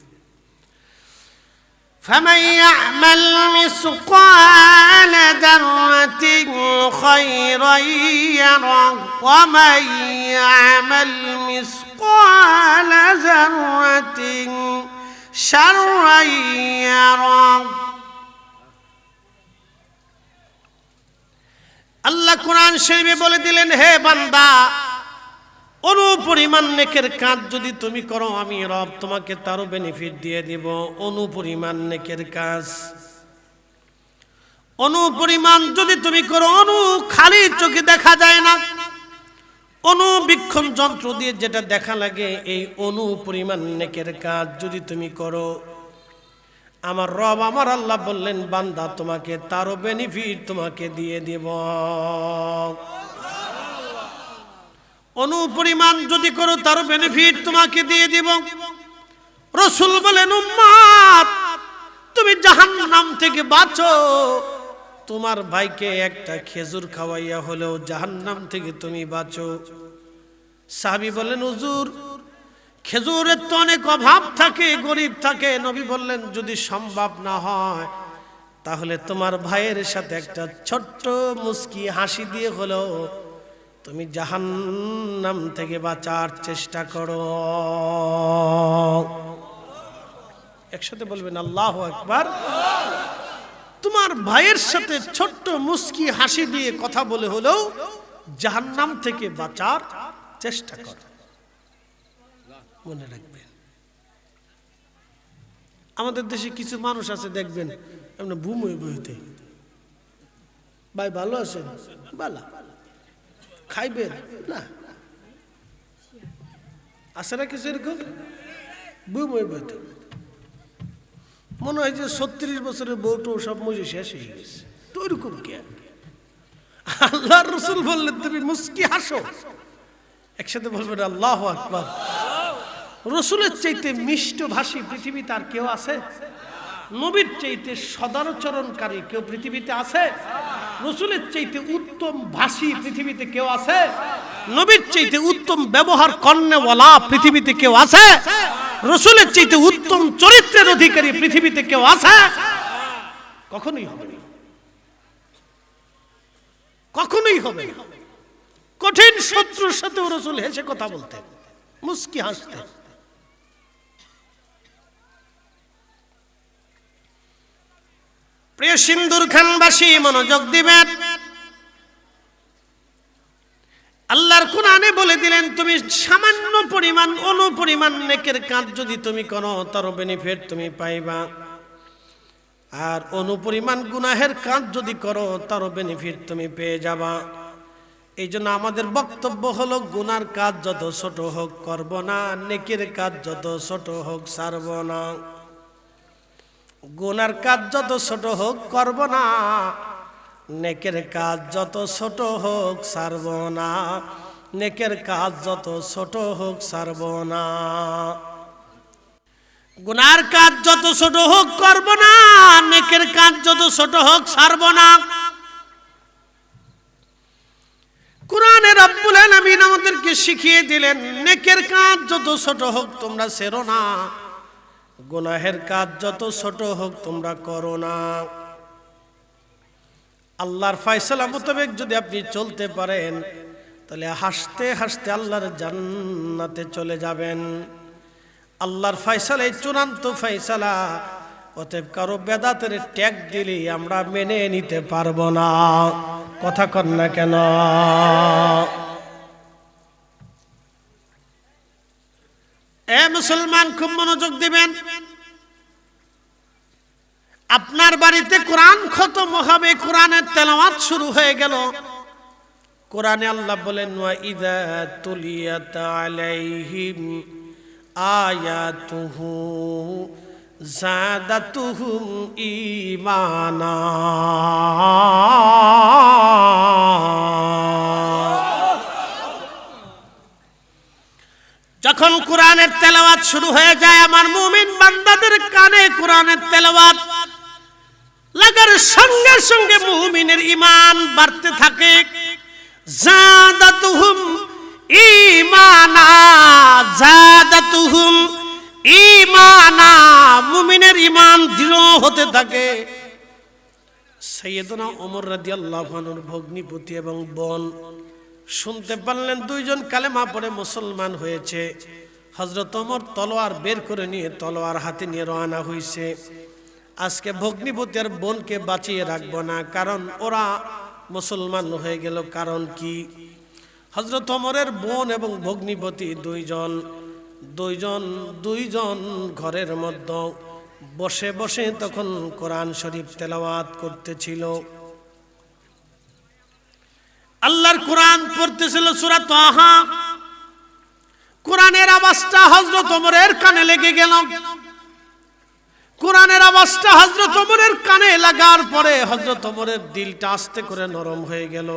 فمن يعمل مثقال ذرة خيرا يره ومن يعمل مثقال ذرة شرا يره আল্লাহ কোরআন শরীফে বলে দিলেন, হে বান্দা, অনুপরিমাণ নেকের কাজ যদি তুমি করো, আমি রব তোমাকে তারও বেনিফিট দিয়ে দিব। অনুপরিমাণ নেকের কাজ, অনুপরিমাণ যদি তুমি করো, খালি চোখে দেখা যায় না, অনুবীক্ষণ যন্ত্র দিয়ে যেটা দেখা লাগে, এই অনুপরিমাণ নেকের কাজ যদি তুমি করো, আমার রব আমার আল্লাহ বললেন, বান্দা তোমাকে তারও বেনিফিট তোমাকে দিয়ে দিব। অনুপরিমাণ যদি করো, তারও বেনিফিট তোমাকে দিয়ে দিব। রাসূল বলেন, উম্মত তুমি জাহান্নাম থেকে বাঁচো, তোমার ভাইকে একটা খেজুর খাওয়াইয়া হলেও জাহান্নাম থেকে তুমি বাঁচো। সাহাবী বলেন, হুজুর খেজুরের তো অনেক অভাব থাকে, গরিব থাকে। নবী বললেন, যদি সম্ভব না হয় তাহলে তোমার ভাইয়ের সাথে একটা ছোট্ট মুস্কি হাসি দিয়ে হলেও তুমি জাহান্নাম থেকে বাঁচার চেষ্টা করো। একসাথে বলবেন আল্লাহু আকবার। তোমার ভাইয়ের সাথে ছোট্ট মুস্কি হাসি দিয়ে কথা বলে হলেও জাহান্নাম থেকে বাঁচার চেষ্টা করো। মনে রাখবেন, আমাদের দেশে কিছু মানুষ আছে, দেখবেন এমন বুমই বইতে, ভাই ভালো আছেন, ভালো খাইবেন না, আছে না কিছু এরকম বুমই বইতে, মনে হয় যে 36 বছরের বউটো সব মজে শেষ হয়ে গেছে। তো ওইরকম কে? আল্লাহর রাসূল বললেন, তুমি মুস্কি হাসো। একসাথে বলবেন আল্লাহু আকবার। রাসূলের চাইতে মিষ্ট ভাষী পৃথিবীতে আর কেউ আছে? নবীর চাইতে সদাচরণকারী কেউ পৃথিবীতে আছে? রাসূলের চাইতে উত্তম ভাষী পৃথিবীতে কেউ আছে? নবীর চাইতে উত্তম ব্যবহার কর্নেওয়ালা পৃথিবীতে কেউ আছে? রাসূলের চাইতে উত্তম চরিত্রের অধিকারী পৃথিবীতে কেউ আছে? কখনোই হবে না, কখনোই হবে না। কঠিন শত্রুর সাথেও রাসূল হেসে কথা বলতেন, মুস্কি হাসতেন। প্রিয় সিন্দুর খানবাসী মনোযোগ দিবেন, আল্লাহর কোরআনে বলে দিলেন, তুমি সামান্য পরিমাণ অনুপরিমাণ নেকের কাজ যদি তুমি করো, তার বেনিফিট তুমি পাইবা। আর অনুপরিমাণ গুনাহের কাজ যদি করো, তার বেনিফিট তুমি পেয়ে যাবা। এই জন্য আমাদের বক্তব্য হলো, গুনার কাজ যত ছোট হোক করব না, নেকের কাজ যত ছোট হোক ছাড়ব না। গুনার কাজ যত ছোট হোক করব না, নেকের কাজ যত ছোট হোক ছাড়ব না, নেকের কাজ যত ছোট হোক ছাড়ব না। গুনার কাজ যত ছোট হোক করব না, নেকের কাজ যত ছোট হোক ছাড়ব না। কোরআনে রব্বুল আলামিন আমাদেরকে শিখিয়ে দিলেন, নেকের কাজ যত ছোট হোক তোমরা ছেড়ো না, গুনাহের কাজ যত ছোট হোক তোমরা করো না। আল্লাহর ফয়সালা মোতাবেক যদি আপনি চলতে পারেন, তাহলে হাসতে হাসতে আল্লাহর জান্নাতে চলে যাবেন। আল্লাহর ফয়সালা এই চূড়ান্ত ফয়সালা, অতএব কারো বেদাতের ট্যাগ দিলে আমরা মেনে নিতে পারবো না। কথা কন না কেন? এ মুসলমান, খুব মনোযোগ দিবেন। আপনার বাড়িতে কোরআন খতম হবে, কোরআনের তেলাওয়াত শুরু হয়ে গেল। কোরআনে আল্লাহ বলেন, ওয়া ইযা তুলিয়াত আলাইহিম আয়াতুহু যাদাতুহুম ঈমানা। যখন কোরআনের তেলাওয়াত শুরু হয়ে যায়, আমার মুমিন বান্দাদের কানে কোরআনের তেলাওয়াত লাগার সঙ্গে সঙ্গে মুমিনের ঈমান বাড়তে থাকে। যাদাতুহুম ঈমানা, যাদাতুহুম ঈমানা, মুমিনের ঈমান দৃঢ় হতে থাকে। সাইয়েদনা ওমর রাদিয়াল্লাহু আনহুর ভগ্নিপতি এবং বোন শুনতে পারলেন দুইজন কালেমা পড়ে মুসলমান হয়েছে। হযরত ওমর তলোয়ার বের করে নিয়ে তলোয়ার হাতে নিয়ে রওনা হইছে। আজকে ভগ্নিপতি আর বোনকে বাঁচিয়ে রাখবো না, কারণ ওরা মুসলমান হয়ে গেল। কারণ কি? হযরত ওমরের বোন এবং ভগ্নিপতি দুইজন ঘরের মধ্যে বসে বসে তখন কোরআন শরীফ তেলাওয়াত করতেছিল। আল্লাহর কোরআন পড়তেছিল সূরা তাহা। কোরআনের আওয়াজটা হযরত ওমরের কানে লেগে গেল। কোরআনের আওয়াজটা হযরত ওমরের কানে লাগার পরে হযরত ওমরের দিলটা আস্তে করে নরম হয়ে গেল।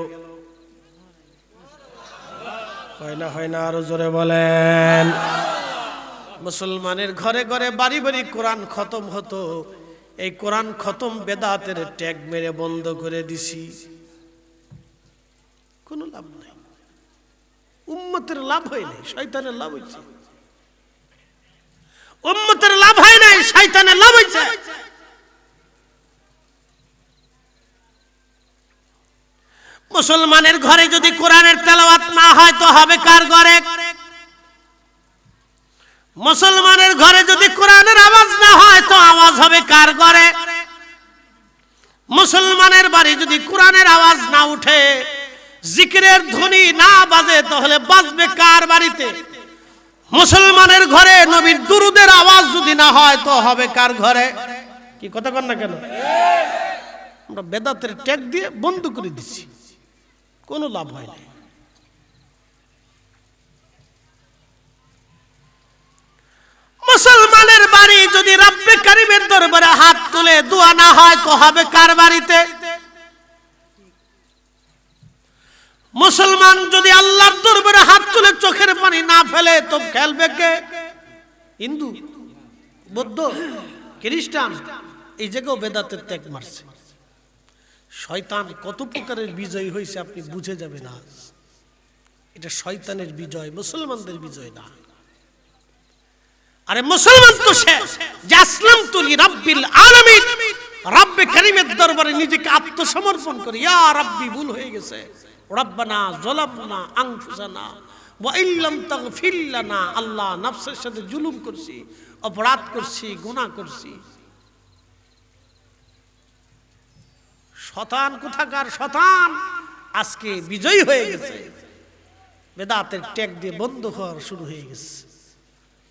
হয় না আরো জোরে বলেন। মুসলমানের ঘরে ঘরে বাড়ি বাড়ি কোরআন খতম হতো। এই কোরআন খতম বেদাতের ট্যাগ মেরে বন্ধ করে দিছি। কোনো লাভ নাই, উম্মতের লাভ হয় নাই, শয়তানের লাভ হয়েছে। উম্মতের লাভ হয় নাই, শয়তানের লাভ হয়েছে। মুসলমানের ঘরে যদি কোরআনের তেলাওয়াত না হয় তো হবে কার ঘরে? মুসলমানের ঘরে যদি কোরআনের আওয়াজ না হয় তো আওয়াজ হবে কার ঘরে? মুসলমানের বাড়ি যদি কোরআনের আওয়াজ না উঠে, জিকিরের ধ্বনি না বাজে, তাহলে বাজবে কার বাড়িতে? মুসলমানের ঘরে নবীর দুরুদের আওয়াজ যদি না হয় তো হবে কার ঘরে? কি কথা কন না কেন? আমরা বেদাতের ট্যাগ দিয়ে বন্ধ করে দিচ্ছি, কোনো লাভ হয় না। মুসলমানের বাড়ি যদি রব্বে কারিমের দরবারে হাত তুলে দোয়া না হয় তো হবে কার বাড়িতে? মুসলমান যদি আল্লাহর দরবারে হাত তুলে চোখের পানি না ফেলে তো খেলবে কে? হিন্দু, বৌদ্ধ, খ্রিস্টান। এই জায়গাও বেদাতের ত্যাগ মারছে। শয়তান কত প্রকারের বিজয় হয়েছে আপনি বুঝে যাবেন না। এটা শয়তানের বিজয়, মুসলমানদের বিজয় না। আরে মুসলমান তো সে যে আসলামতু লিরাব্বিল আলামিন, রব্বে কারীমের দরবারে নিজেকে আত্মসমর্পণ করে, ইয়া রাব্বি ভুল হয়ে গেছে, রব্বানা যালামনা আনফুসানা ওয়া ইল্লাম তাগফির লানা, আল্লাহ নফসের সাথে জুলুম করছি, অপরাধ করছি, গুনাহ করছি। শয়তান কোথাকার শয়তান আজকে বিজয়ী হয়ে গেছে। বেদাতের ট্যাগ দিয়ে বন্ধ হওয়া শুরু হয়ে গেছে।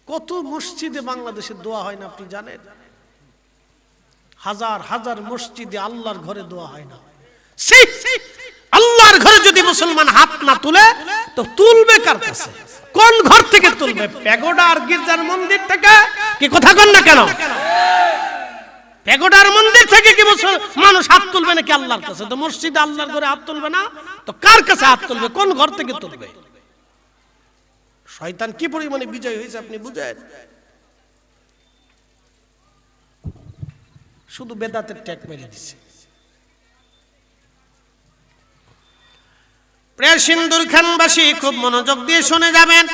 কত মসজিদে বাংলাদেশে দোয়া হয় না আপনি জানেন? হাজার হাজার মসজিদে আল্লাহর ঘরে দোয়া হয় না। আল্লাহর ঘরে যদি মুসলমান হাত না তুলে তো তুলবে কার কাছে? কোন ঘর থেকে তুলবে? প্যাগোডা আর গির্জার মন্দির থেকে? কি কথা কন না কেন? প্যাগোডার মন্দির থেকে কি মানুষ হাত তুলবে নাকি আল্লাহর কাছে? তো মসজিদে আল্লাহর ঘরে হাত তুলবে না তো কার কাছে হাত তুলবে? কোন ঘর থেকে তুলবে? শয়তান কি পরিমাণে বিজয় হয়েছে আপনি বুঝেন? শুধু বেদাতের ট্যাগ মেরে দিচ্ছে। প্রিয় সিন্দুর খানবাসী খুব মনোযোগ দিয়ে শুনে যাবেন।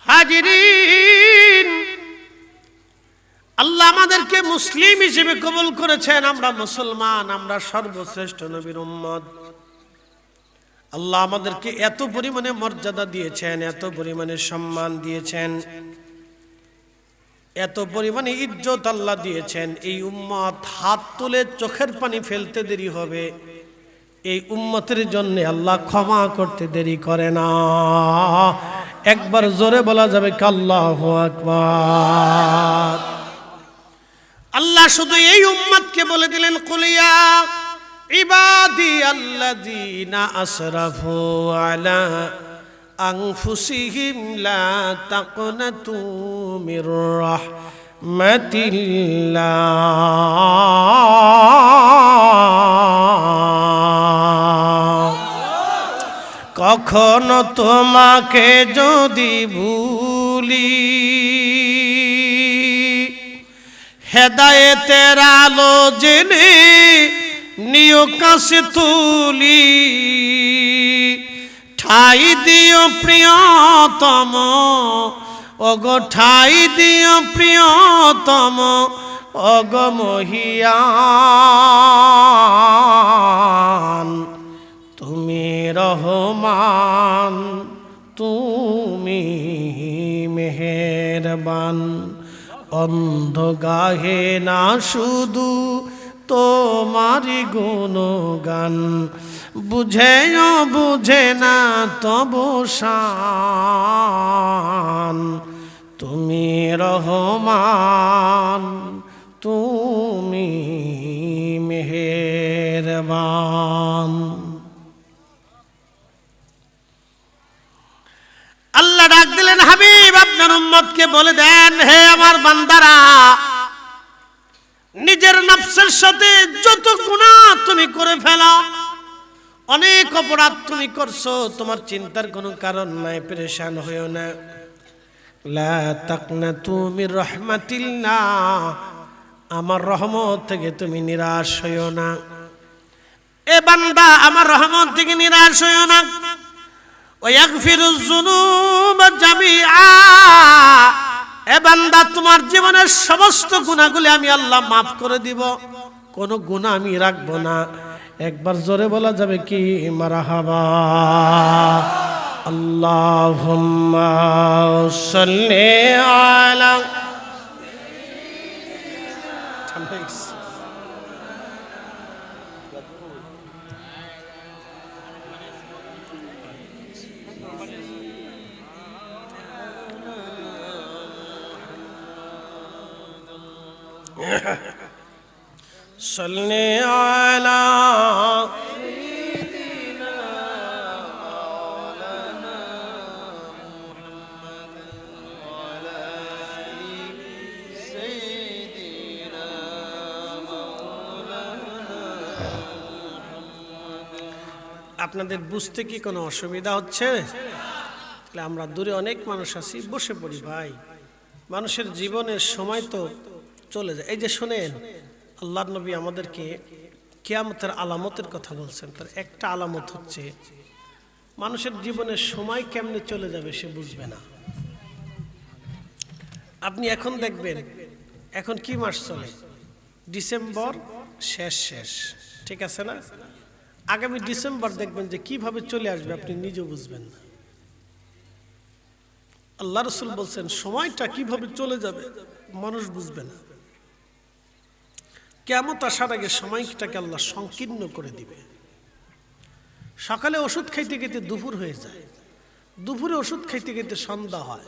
হাজিরিন, আল্লাহ আমাদেরকে মুসলিম হিসেবে কবুল করেছেন। আমরা মুসলমান, আমরা সর্বশ্রেষ্ঠ নবীর উম্মত। আল্লাহ আমাদেরকে এত পরিমাণে মর্যাদা দিয়েছেন, এত পরিমাণে সম্মান দিয়েছেন, এত পরিমাণে ইজ্জত আল্লাহ দিয়েছেন। এই উম্মত হাত তুলে চোখের পানি ফেলতে দেরি হবে, এই উম্মতের জন্য আল্লাহ ক্ষমা করতে দেরি করে না। একবার জোরে বলা যাবে কি আল্লাহু আকবার। আল্লাহ শুধু এই উম্মতকে বলে দিলেন, কুলিয়া ইবাদি আল্লাযীনা আসরাফু আলা আনফুসিহিম লা তাকনাতু মির রাহমাতিল্লাহ। কখনো তোমাকে যদি ভুলি, হেদায়েতের আলো জেনে নিও কাছে তুলি, ঠাই দিও প্রিয়তম, ওগো ঠাই দিও প্রিয়তম, ওগো মহিয়ান, তুমি অন্ধ গাহে না শুধু তোমারি গুণগান, বুঝেও বুঝে না তবু শান। তুমি রহমান, তুমি মেহেরবান। আল্লাহ ডাক দিলেন, হাবিব আপনার উম্মতকে বলে দেন, হে আমার বান্দারা, নিজের নফসের সাথে যত গুনাহ তুমি করে ফেলো, অনেক অপরাধ তুমি করছো, তোমার চিন্তার কোনো কারণ নাই, পেরেশান হইও না। লা তাকনাতু মির রাহমাতিল্লাহ, আমার রহমত থেকে তুমি নিরাশ হইও না। এ বান্দা, আমার রহমত থেকে নিরাশ হইও না। ওয়াগফিরুয যুনুব জামিআ, এ বান্দা তোমার জীবনের সমস্ত গুনাহগুলি আমি আল্লাহ মাফ করে দিব, কোনো গুনাহ আমি রাখবো না। একবার জোরে বলা যাবে কি মারহাবা? আল্লাহুম্মা সাল্লি আলা সাল্লি আলা আপনাদের বুঝতে কি কোনো অসুবিধা হচ্ছে? তাহলে আমরা দূরে অনেক মানুষ আছি, বসে পড়ি ভাই। মানুষের জীবনের সময় তো চলে যায়। এই যে শোনেন, আল্লাহর নবী আমাদেরকে কিয়ামতের আলামতের কথা বলছেন। তার একটা আলামত হচ্ছে মানুষের জীবনের সময় কেমনে চলে যাবে সে বুঝবে না। আপনি এখন দেখবেন, এখন কি মাস চলে? ডিসেম্বর শেষ, ঠিক আছে না? আগামী ডিসেম্বর দেখবেন যে কিভাবে চলে আসবে আপনি নিজেও বুঝবেন না। আল্লাহ রাসূল বলছেন সময়টা কিভাবে চলে যাবে মানুষ বুঝবে না। কিয়ামত আসার আগে সময়টাকে আল্লাহ সংকীর্ণ করে দিবে। সকালে ওষুধ খাইতে খাইতে দুপুর হয়ে যায়, দুপুরে ওষুধ খাইতে খাইতে সন্ধ্যা হয়,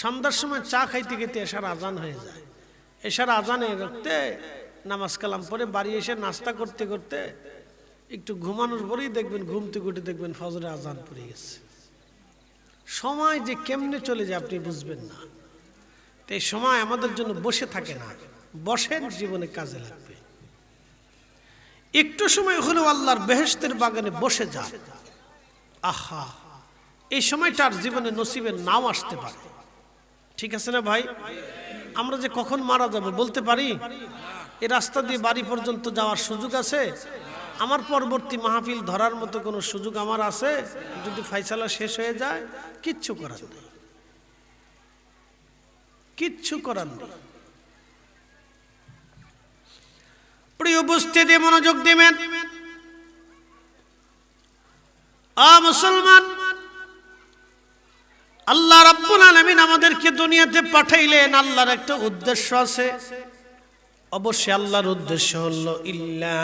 সন্ধ্যার সময় চা খাইতে খাইতে এশার আজান হয়ে যায়, এশার আজানে রাখতে নামাজ কালাম পরে বাড়ি এসে নাস্তা করতে করতে একটু ঘুমানোর পরেই দেখবেন ঘুম থেকে উঠে দেখবেন ফজরে আজান পড়ে গেছে। সময় যে কেমনে চলে যায় আপনি বুঝবেন না। তো এই সময় আমাদের জন্য বসে থাকে না, বসেন, জীবনে কাজে লাগবে। একটু সময় হলেও আল্লাহর বেহেশতের বাগানে বসে যান। আহা, এই সময়টা আর জীবনে নসিবে নাও আসতে পারে, ঠিক আছে না ভাই? আমরা যে কখন মারা যাব বলতে পারি? এই রাস্তা দিয়ে বাড়ি পর্যন্ত যাওয়ার সুযোগ আছে? আমার পরবর্তী মাহফিল ধরার মতো কোনো সুযোগ আমার আছে? যদি ফাইসালা শেষ হয়ে যায়, কিচ্ছু করার নেই, কিচ্ছু করার নেই। প্রিয় উপস্থিতি, মনোযোগ দিবেন। মুসলমান, আল্লাহ রাব্বুল আলামিন আমাদেরকে দুনিয়াতে পাঠাইলেন, আল্লাহর একটা উদ্দেশ্য আছে। অবশ্যই আল্লাহর উদ্দেশ্য হলো ইল্লা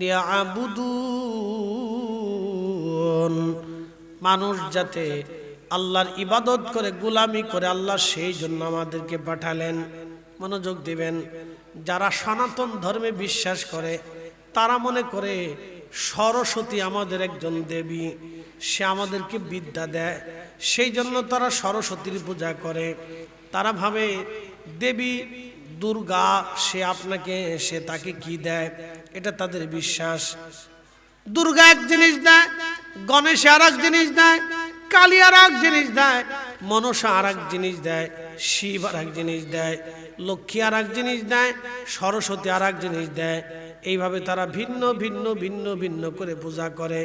লিয়াবুদুন, মানুষ যাতে আল্লাহর ইবাদত করে, গোলামি করে, আল্লাহ সেই জন্য আমাদেরকে পাঠালেন। মনোযোগ দিবেন। যারা সনাতন ধর্মে বিশ্বাস করে তারা মনে করে সরস্বতী আমাদের একজন দেবী, সে আমাদেরকে বিদ্যা দেয়, সেই জন্য তারা সরস্বতীর পূজা করে। তারা ভাবে দেবী দুর্গা, সে তাকে কি দেয়, এটা তাদের বিশ্বাস। দুর্গা এক জিনিস দেয়, গণেশ আর এক জিনিস দেয়, কালী আর এক জিনিস দেয়, মনসা আর এক জিনিস দেয়, শিব আর এক জিনিস দেয়, লক্ষ্মী আর এক জিনিস দেয়, সরস্বতী আর এক জিনিস দেয়। এইভাবে তারা ভিন্ন ভিন্ন ভিন্ন ভিন্ন করে পূজা করে।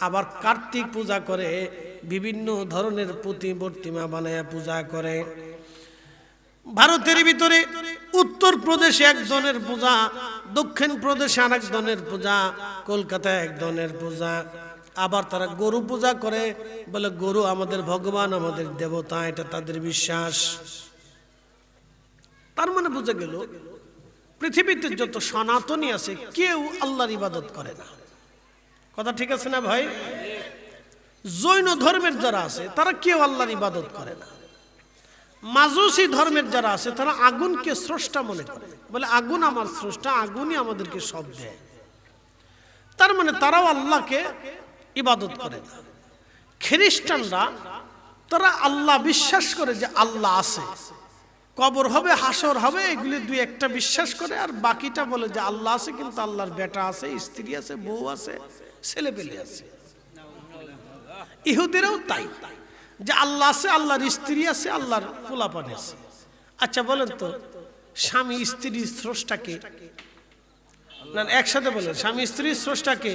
আবার কার্তিক পূজা করে, বিভিন্ন ধরনের প্রতিমূর্তিমা বানায় পূজা করে। ভারতের ভিতরে উত্তর প্রদেশে এক ধরনের পূজা, দক্ষিণ প্রদেশে আরেক ধরনের পূজা, কলকাতায় এক ধরনের পূজা। আবার তারা গরু পূজা করে, বলে গরু আমাদের ভগবান, আমাদের দেবতা, এটা তাদের বিশ্বাস। তার মানে বুঝে গেল পৃথিবীতে যত সনাতনী আছে কেউ আল্লাহর ইবাদত করে না। কথা ঠিক আছে না ভাই? জৈন ধর্মের যারা আছে তারা কেউ আল্লাহর ইবাদত করে না। মাজুসি ধর্মের যারা আছে তারা আগুনকে স্রষ্টা মনে করে, বলে আগুন আমার স্রষ্টা, আগুনই আমাদেরকে সব দেয়। তার মানে তারাও আল্লাহকে ইবাদত করে না। খ্রিস্টানরা তারা আল্লাহ বিশ্বাস করে যে আল্লাহ আছে, কবর হবে, হাসর হবে, এগুলি দুই একটা বিশ্বাস করে, আর বাকিটা বলে যে আল্লাহ আছে কিন্তু আল্লাহর বেটা আছে, স্ত্রী আছে, বউ আছে, ছেলে পেলে আছে। ইহুদিরাও তাই, যে আল্লাহ আছে, আল্লাহর স্ত্রী আছে, আল্লাহর পোলাপান আছে। আচ্ছা বলেন তো, স্বামী স্ত্রী স্রষ্টাকে? না একসাথে বলেন, স্বামী স্ত্রী স্রষ্টাকে,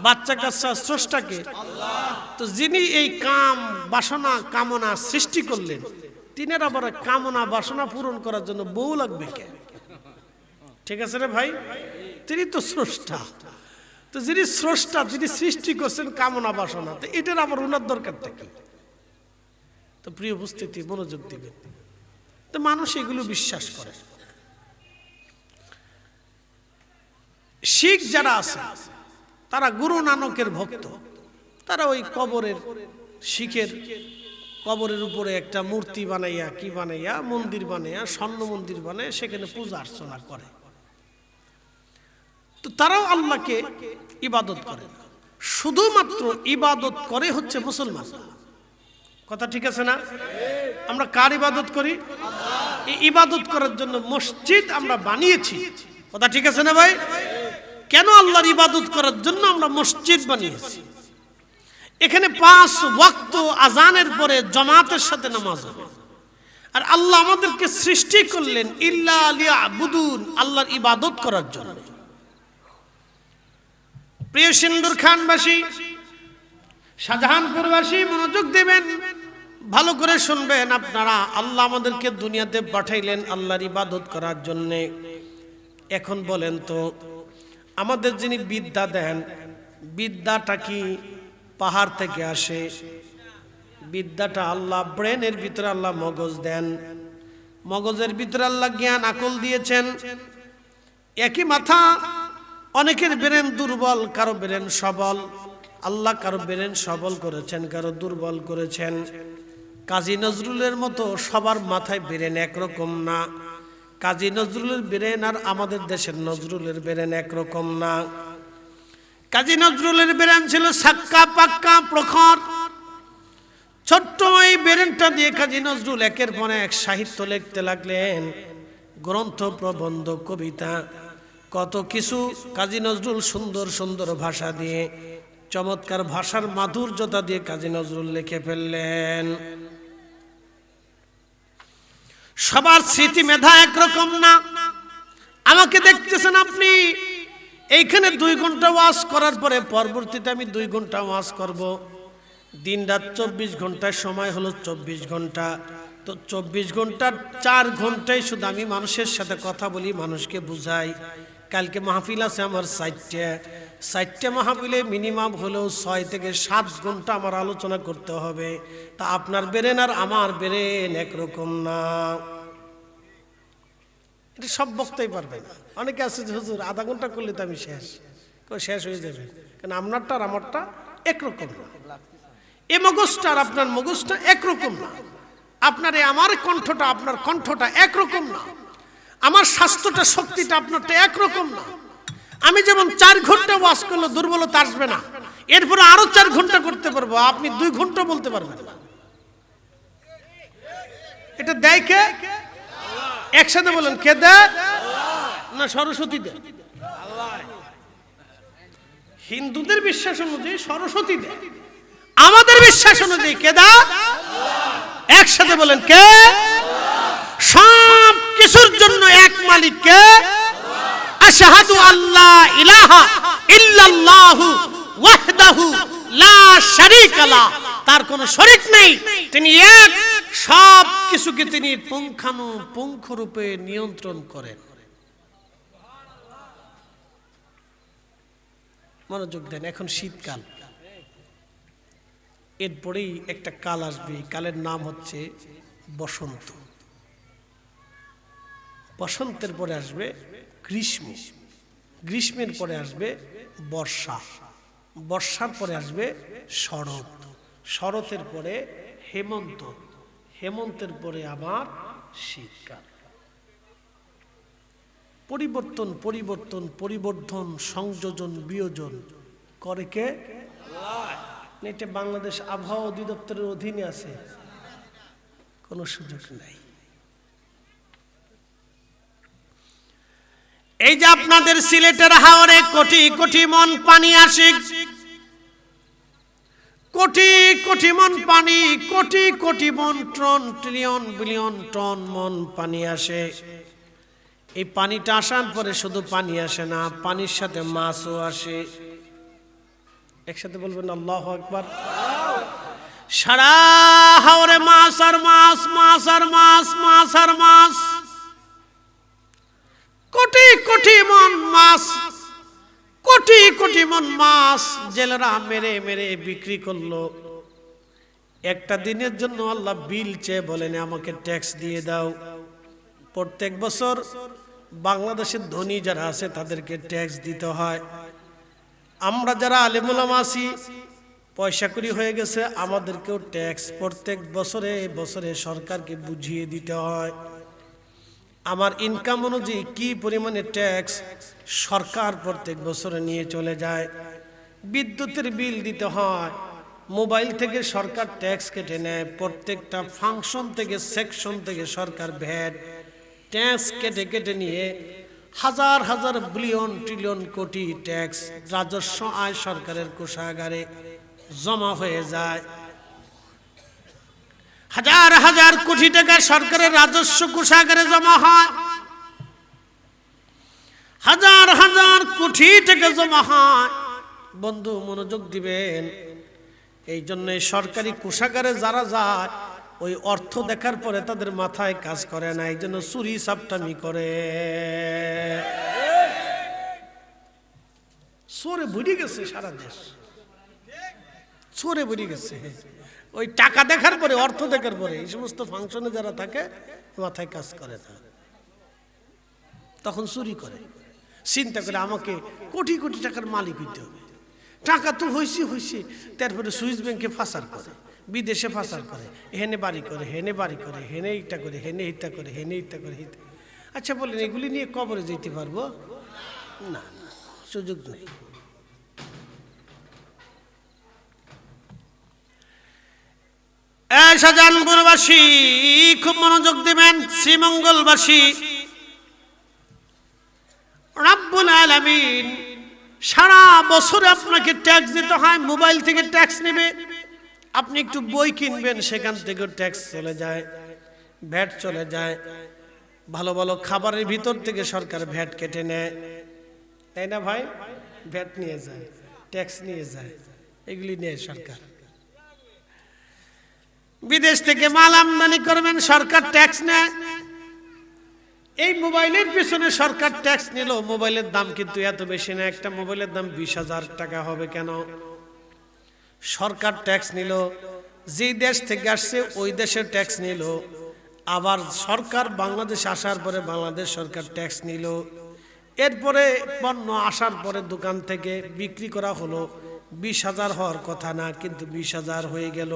বাচ্চা কাচ্চা স্রষ্টাকে। তো যিনি এই কাম বাসনা কামনা সৃষ্টি করলেন, তিনের আবার কামনা বাসনা পূরণ করার জন্য বউ লাগবে কে? ঠিক আছে রে ভাই? তিনি তো স্রষ্টা। তো যিনি স্রষ্টা, যিনি সৃষ্টি করছেন কামনা বাসনা, তো এটার আবার ওনার দরকারটা কি? তো প্রিয় উপস্থিতি, মনোযোগ দিবেন। তো মানুষ এগুলো বিশ্বাস করে। শিখ যারা আছে তারা গুরু নানকের ভক্ত। তারা ওই কবরের, শিখের কবরের উপরে একটা মূর্তি বানাইয়া, কি বানাইয়া, মন্দির বানাইয়া, স্বর্ণ মন্দির বানায়, সেখানে পূজা অর্চনা করে। তো তারাও আল্লাহকে ইবাদত করে না, শুধুমাত্র ইবাদত করে হচ্ছে মুসলমান। কথা ঠিক আছে না? আমরা কার ইবাদত করি? এই ইবাদত করার জন্য মসজিদ আমরা বানিয়েছি। কথা ঠিক আছে না ভাই? কেন আল্লাহর ইবাদত করার জন্য আমরা মসজিদ বানিয়েছি। এখানে 5 ওয়াক্ত আজানের পরে জামাতের সাথে নামাজ হবে। আর আল্লাহ আমাদেরকে সৃষ্টি করলেন ইল্লা লিয়াবুদুন, আল্লাহর ইবাদত করার জন্য। প্রিয় সিন্দুর খানবাসী, শাহজাহানপুরবাসী, মনোযোগ দিবেন, ভালো করে শুনবেন আপনারা। আল্লাহ আমাদেরকে দুনিয়াতে পাঠাইলেন আল্লাহর ইবাদত করার জন্য। এখন বলেন তো, আমাদের যিনি বিদ্যা দেন, বিদ্যাটা কি পাহাড় থেকে আসে? বিদ্যাটা আল্লাহ ব্রেনের ভিতরে আল্লাহ মগজ দেন, মগজের ভিতরে আল্লাহ জ্ঞান আকল দিয়েছেন। একই মাথা, অনেকের ব্রেন দুর্বল, কারো ব্রেন সবল। আল্লাহ কারো ব্রেন সবল করেছেন, কারো দুর্বল করেছেন। কাজী নজরুলের মতো সবার মাথায় ব্রেন একরকম না। কাজী নজরুলের ব্রেন আর আমাদের দেশের নজরুলের ব্রেন একরকম না। কাজী নজরুলের ব্রেন ছিল সাক্কা পাক্কা প্রখর। ছোট্ট এই ব্রেনটা দিয়ে কাজী নজরুল একের পর এক সাহিত্য লিখতে লাগলেন, গ্রন্থ, প্রবন্ধ, কবিতা, কত কিছু। কাজী নজরুল সুন্দর সুন্দর ভাষা দিয়ে, চমৎকার ভাষার মাধুর্যতা দিয়ে কাজী নজরুল লিখে ফেললেন। সবার স্মৃতি মেধা একরকম না। আমাকে দেখতেছেন আপনি, এইখানে 2 ঘন্টা ওয়াজ করার পরে পরবর্তীতে আমি 2 ঘন্টা ওয়াজ করব। দিন রাত 24 ঘন্টার সময় হলো 24 ঘন্টা। তো 24 ঘন্টার 4 ঘন্টাই শুধু আমি মানুষের সাথে কথা বলি, মানুষকে বুঝাই। কালকে মাহফিল আছে আমার 4টে মাহফিলে মিনিমাম হলেও 6 থেকে 7 ঘন্টা আমার আলোচনা করতে হবে। তা আপনার ব্রেন আর আমার ব্রেন একরকম না। এটা সব বক্তাই পারবে না। অনেকে আছে যে হুজুর আধা ঘন্টা করলে তো আমি শেষ হয়ে যাবে, কারণ আপনারটা আর আমারটা একরকম না। এ মগজটা আর আপনার মগজটা একরকম না। আপনার আমার কণ্ঠটা, আপনার কণ্ঠটা একরকম না। আমার স্বাস্থ্যটা, শক্তিটা আপনারটা একরকম না। আমি যেমন 4 ঘন্টা ওয়াজ করলে দুর্বলতা আসবে না, এরপরে আরো 4 ঘন্টা করতে পারবো, আপনি 2 ঘন্টা বলতে পারবেন না। এটা দেয় কে? একসাথে বলেন, কে দেয়? না সরস্বতী দেয়। হিন্দুদের বিশ্বাস অনুযায়ী সরস্বতী দেয়, আমাদের বিশ্বাস অনুযায়ী কে দেয়? একসাথে বলেন, কে? সব কিছুর জন্য এক মালিক কে? আশহাদু আল্লা ইলাহা ইল্লাল্লাহু ওয়াহদাহু লা শারীকা লা, তার কোনো শরীক নেই, তিনি এক, সব কিছুকে তিনি পুঙ্খানুপুঙ্খ রূপে নিয়ন্ত্রণ করেন। মনোযোগ দেন, এখন শীতকাল, এরপরেই একটা কাল আসবে, কালের নাম হচ্ছে বসন্ত। বসন্তের পরে আসবে গ্রীষ্ম, গ্রীষ্মের পরে আসবে বর্ষা, বর্ষার পরে আসবে শরৎ, শরতের পরে হেমন্ত, হেমন্তের পরে আবার শীতকাল। পরিবর্তন পরিবর্তন পরিবর্ধন সংযোজন বিয়োজন করে কে? এটা বাংলাদেশ আবহাওয়া অধিদপ্তরের অধীনে আছে, কোনো সুযোগ নাই। এই যে আপনাদের সিলেটের হাওরে কোটি কোটি মন পানি আসে, কোটি কোটি মন পানি, কোটি কোটি মন টন ট্রিলিয়ন বিলিয়ন টন মন পানি আসে। এই পানিটা আসার পরে শুধু পানি আসে না, পানির সাথে মাছও আসে। একসাথে বলবেন আল্লাহু আকবার। সারা হাওরে মাছ আর মাছ, মাছ আর মাছ, মাছ আর মাছ, কোটি কোটি মন মাছ, কোটি কোটি মন মাছ জেলেরা মেরে মেরে বিক্রি করলো। একটা দিনের জন্য আল্লাহ বিল চেয়ে বলেন আমাকে ট্যাক্স দিয়ে দাও। প্রত্যেক বছর বাংলাদেশের ধনী যারা আছে তাদেরকে ট্যাক্স দিতে হয়। আমরা যারা আলেম ওলামা আছি পয়সা করি হয়ে গেছে, আমাদেরকেও ট্যাক্স প্রত্যেক বছরে বছরে সরকারকে বুঝিয়ে দিতে হয়। আমার ইনকাম অনুযায়ী কি পরিমাণে ট্যাক্স সরকার প্রত্যেক বছরে নিয়ে চলে যায়। বিদ্যুতের বিল দিতে হয়, মোবাইল থেকে সরকার ট্যাক্স কেটে নেয়, প্রত্যেকটা ফাংশন থেকে সেকশন থেকে সরকার ভ্যাট ট্যাক্স কেটে কেটে নিয়ে হাজার হাজার বিলিয়ন ট্রিলিয়ন কোটি ট্যাক্স রাজস্ব আয় সরকারের কোষাগারে জমা হয়ে যায়। হাজার হাজার কোটি টাকা সরকারের রাজস্ব কোষাগারে জমা হয়, হাজার হাজার কোটি টাকা জমা হয়। বন্ধু মনোযোগ দিবেন, এই জন্য সরকারি কোষাগারে যারা যায় ওই অর্থ দেখার পরে তাদের মাথায় কাজ করে না, এই জন্য চুরি চাপটামি করে। চোরে ভরে গেছে সারা দেশ, চোরে ভরে গেছে। ওই টাকা দেখার পরে অর্থ দেখার পরে এই সমস্ত ফাংশনে যারা থাকে মাথায় কাজ করে না, তখন চুরি করে। চিন্তা করে আমাকে কোটি কোটি টাকার মালিক হইতে হবে, টাকা তো হয়েছে, তারপরে সুইস ব্যাংকে ফাঁসার করে, বিদেশে ফাঁসার করে, হেনে বাড়ি করে, হেনে বাড়ি করে, হেনে ইটা করে, হেনে ইটা করে, হেনে ইটা করে। আচ্ছা বলেন এগুলি নিয়ে কবরে যেতে পারবো? না, সুযোগ নেই। শাহজাহানপুরবাসী খুব মনোযোগ দিবেন, শ্রীমঙ্গলবাসী, রব্বুল আলামিন সারা বছরে আপনাকে ট্যাক্স দিতে হয়। মোবাইল থেকে ট্যাক্স নেবে, আপনি একটু বই কিনবেন সেখান থেকে ট্যাক্স চলে যায়, ভ্যাট চলে যায়। ভালো ভালো খাবারের ভিতর থেকে সরকার ভ্যাট কেটে নেয়, তাই না ভাই? ভ্যাট নিয়ে যায়, ট্যাক্স নিয়ে যায়, এগুলি নেয় সরকার। বিদেশ থেকে মাল আমদানি করবেন, সরকার ট্যাক্স নেয়। এই মোবাইলের পিছনে সরকার ট্যাক্স নিল, মোবাইলের দাম কিন্তু এত বেশি না, একটা মোবাইলের দাম 20,000 টাকা হবে কেন? সরকার ট্যাক্স নিল, যে দেশ থেকে আসছে ওই দেশের ট্যাক্স নিল, আবার সরকার বাংলাদেশ আসার পরে বাংলাদেশ সরকার ট্যাক্স নিল। এরপরে পণ্য আসার পরে দোকান থেকে বিক্রি করা হলো, 20,000 হওয়ার কথা না, কিন্তু 20,000 হয়ে গেল।